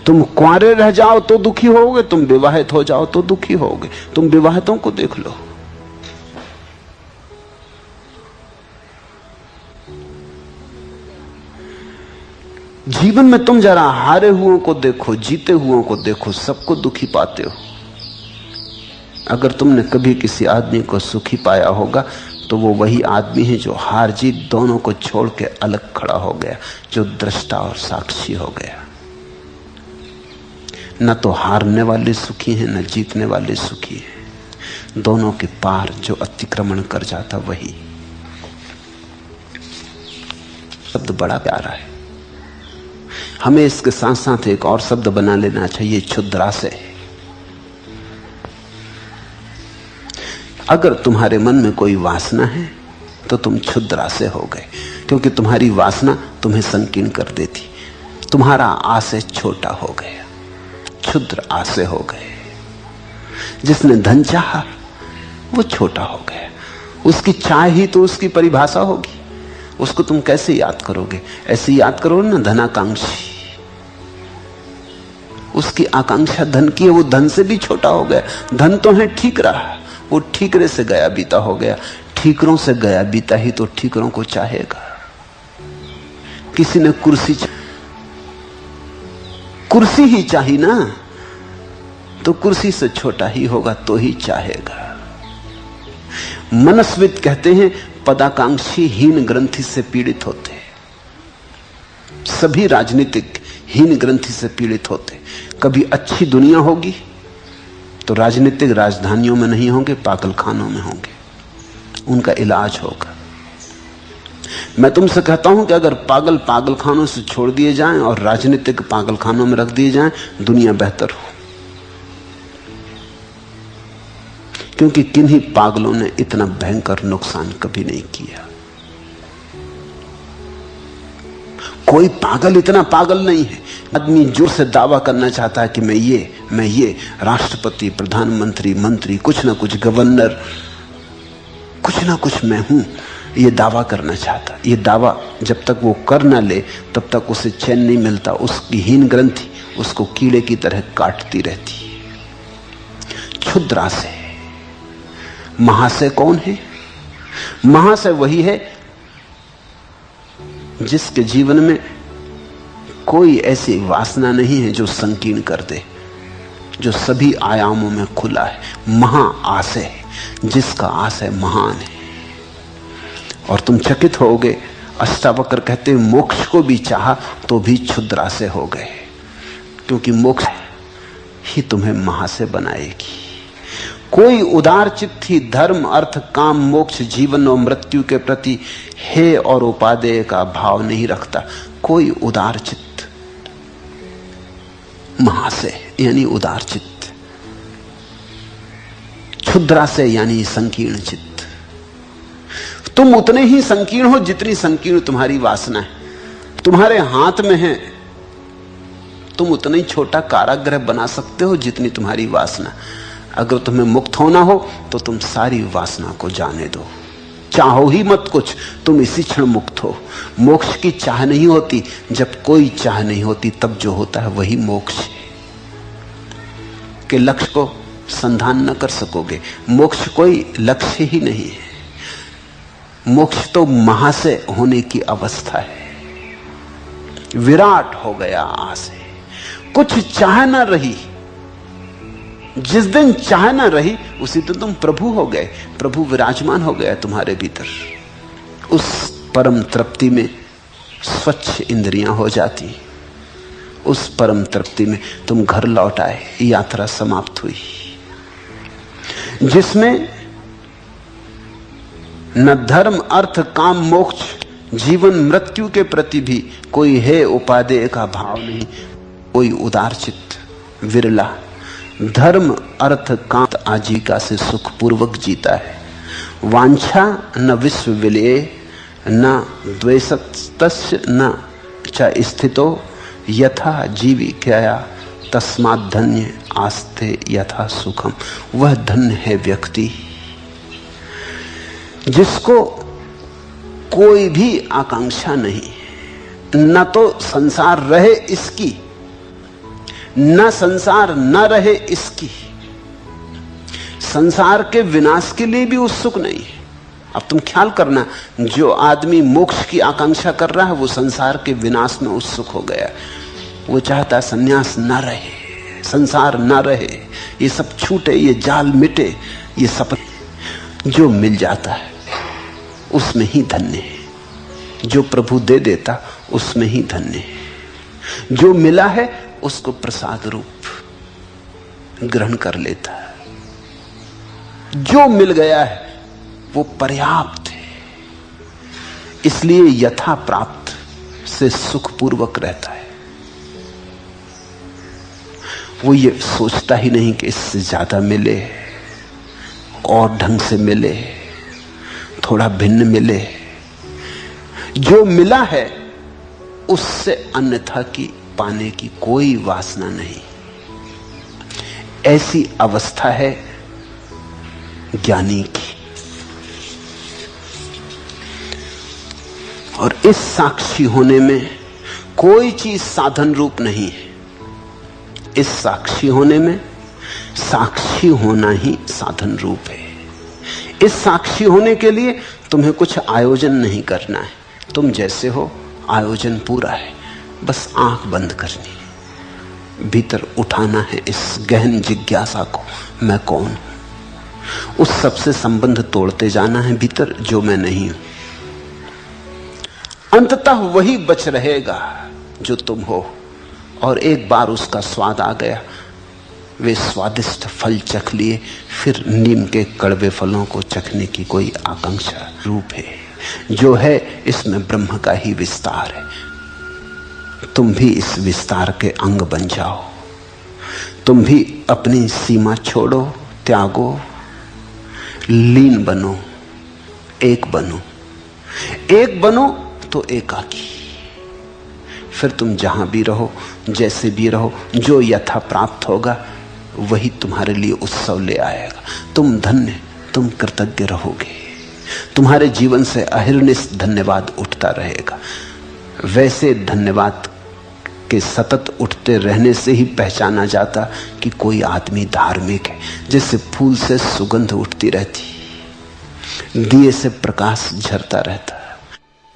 B: तुम कुंवारे रह जाओ तो दुखी होगे, तुम विवाहित हो जाओ तो दुखी होगे। तुम विवाहितों को देख लो, जीवन में तुम जरा हारे हुओं को देखो, जीते हुओं को देखो, सबको दुखी पाते हो। अगर तुमने कभी किसी आदमी को सुखी पाया होगा तो वो वही आदमी है जो हार जीत दोनों को छोड़ के अलग खड़ा हो गया, जो दृष्टा और साक्षी हो गया। न तो हारने वाले सुखी हैं, न जीतने वाले सुखी हैं। दोनों के पार जो अतिक्रमण कर जाता वही। शब्द बड़ा प्यारा है, हमें इसके साथ साथ एक और शब्द बना लेना चाहिए, क्षुद्राशय। अगर तुम्हारे मन में कोई वासना है तो तुम क्षुद्राशय हो गए, क्योंकि तुम्हारी वासना तुम्हें संकीर्ण कर देती, तुम्हारा आशय छोटा हो गया। क्षुद्र आशय हो गए। जिसने धन चाहा वो छोटा हो गया। उसकी चाह ही तो उसकी परिभाषा होगी। उसको तुम कैसे याद करोगे? ऐसे याद करो ना धनाकांक्षी। उसकी आकांक्षा धन की है, वो धन से भी छोटा हो गया। धन तो है ठीक रहा, वो ठीकरे से गया बीता हो गया। ठीकरों से गया बीता ही तो ठीकरों को चाहेगा। किसी ने कुर्सी ही चाही ना, तो कुर्सी से छोटा ही होगा तो ही चाहेगा। मनस्विद कहते हैं पदाकांक्षी हीन ग्रंथि से पीड़ित होते हैं। सभी राजनीतिक हीन ग्रंथि से पीड़ित होते। कभी अच्छी दुनिया होगी तो राजनीतिक राजधानियों में नहीं होंगे, पागलखानों में होंगे, उनका इलाज होगा। मैं तुमसे कहता हूं कि अगर पागलखानों से छोड़ दिए जाएं और राजनीतिक पागलखानों में रख दिए जाएं, दुनिया बेहतर हो। क्योंकि किन्हीं पागलों ने इतना भयंकर नुकसान कभी नहीं किया। कोई पागल इतना पागल नहीं है। आदमी जोर से दावा करना चाहता है कि मैं ये राष्ट्रपति, प्रधानमंत्री, मंत्री, कुछ ना कुछ, गवर्नर, कुछ ना कुछ मैं हूं, ये दावा करना चाहता। ये दावा जब तक वो कर ना ले तब तक उसे चैन नहीं मिलता। उसकी हीन ग्रंथि उसको कीड़े की तरह काटती रहती है। क्षुद्राशय। महाशय कौन है? महाशय वही है जिसके जीवन में कोई ऐसी वासना नहीं है जो संकीर्ण कर दे, जो सभी आयामों में खुला है। महाआशय है, जिसका आशय महान है। और तुम चकित होगे, अष्टावक्र कहते हैं मोक्ष को भी चाहा तो भी क्षुद्राशय हो गए, क्योंकि मोक्ष ही तुम्हें महाशय बनाएगी। कोई उदार चित्त ही धर्म, अर्थ, काम, मोक्ष, जीवन और मृत्यु के प्रति हे और उपादेय का भाव नहीं रखता। कोई उदार चित्त, महाशय यानी उदार चित्त, क्षुद्राशय यानी संकीर्ण चित्त। तुम उतने ही संकीर्ण हो जितनी संकीर्ण तुम्हारी वासना है। तुम्हारे हाथ में है, तुम उतना ही छोटा कारागृह बना सकते हो जितनी तुम्हारी वासना। अगर तुम्हें मुक्त होना हो तो तुम सारी वासना को जाने दो, चाहो ही मत कुछ, तुम इसी क्षण मुक्त हो। मोक्ष की चाह नहीं होती। जब कोई चाह नहीं होती तब जो होता है वही मोक्ष है। कि लक्ष्य को संधान न कर सकोगे। मोक्ष कोई लक्ष्य ही नहीं है। मोक्ष तो महाशय होने की अवस्था है। विराट हो गया आशय, कुछ चाह न रही। जिस दिन चाह न रही उसी दिन तुम प्रभु हो गए। प्रभु विराजमान हो गया तुम्हारे भीतर। उस परम तृप्ति में स्वच्छ इंद्रियां हो जाती। उस परम तृप्ति में तुम घर लौट आए। यात्रा समाप्त हुई, जिसमें न धर्म, अर्थ, काम, मोक्ष, जीवन, मृत्यु के प्रति भी कोई है उपादेय का भाव नहीं। कोई उदार चित्त, विरला, धर्म, अर्थ, काम, आजीविका से सुखपूर्वक जीता है। वांछा न विश्व विलये, न द्वेषतस्य, न च स्थितो, यथा जीविकया तस्मात् धन्य आस्ते यथा सुखम। वह धन्य है व्यक्ति जिसको कोई भी आकांक्षा नहीं, न तो संसार रहे इसकी, न संसार न रहे इसकी। संसार के विनाश के लिए भी उत्सुक नहीं है। अब तुम ख्याल करना, जो आदमी मोक्ष की आकांक्षा कर रहा है वो संसार के विनाश में उत्सुक हो गया। वो चाहता संन्यास न रहे, संसार न रहे, ये सब छूटे, ये जाल मिटे, ये सब जो मिल जाता है उसमें ही धन्य है। जो प्रभु दे देता उसमें ही धन्य है। जो मिला है उसको प्रसाद रूप ग्रहण कर लेता है। जो मिल गया है वो पर्याप्त है, इसलिए यथा प्राप्त से सुखपूर्वक रहता है। वो ये सोचता ही नहीं कि इससे ज्यादा मिले, और ढंग से मिले, थोड़ा भिन्न मिले। जो मिला है उससे अन्यथा की पाने की कोई वासना नहीं। ऐसी अवस्था है ज्ञानी की। और इस साक्षी होने में कोई चीज साधन रूप नहीं है। इस साक्षी होने में साक्षी होना ही साधन रूप है। इस साक्षी होने के लिए तुम्हें कुछ आयोजन नहीं करना है। तुम जैसे हो आयोजन पूरा है, बस आंख बंद करनी है, भीतर उठाना है इस गहन जिज्ञासा को, मैं कौन हूं। उस सबसे संबंध तोड़ते जाना है भीतर जो मैं नहीं हूं। अंततः वही बच रहेगा जो तुम हो। और एक बार उसका स्वाद आ गया, वे स्वादिष्ट फल चख लिए, फिर नीम के कड़वे फलों को चखने की कोई आकांक्षा रूप है। जो है इसमें ब्रह्म का ही विस्तार है। तुम भी इस विस्तार के अंग बन जाओ। तुम भी अपनी सीमा छोड़ो, त्यागो, लीन बनो, एक बनो। एक बनो तो एकाकी। फिर तुम जहां भी रहो, जैसे भी रहो, जो यथा प्राप्त होगा वही तुम्हारे लिए उत्सव ले आएगा। तुम धन्य, तुम कृतज्ञ रहोगे। तुम्हारे जीवन से अहिर्निश धन्यवाद उठता रहेगा। वैसे धन्यवाद के सतत उठते रहने से ही पहचाना जाता कि कोई आदमी धार्मिक है। जैसे फूल से सुगंध उठती रहती, दिए से प्रकाश झरता रहता,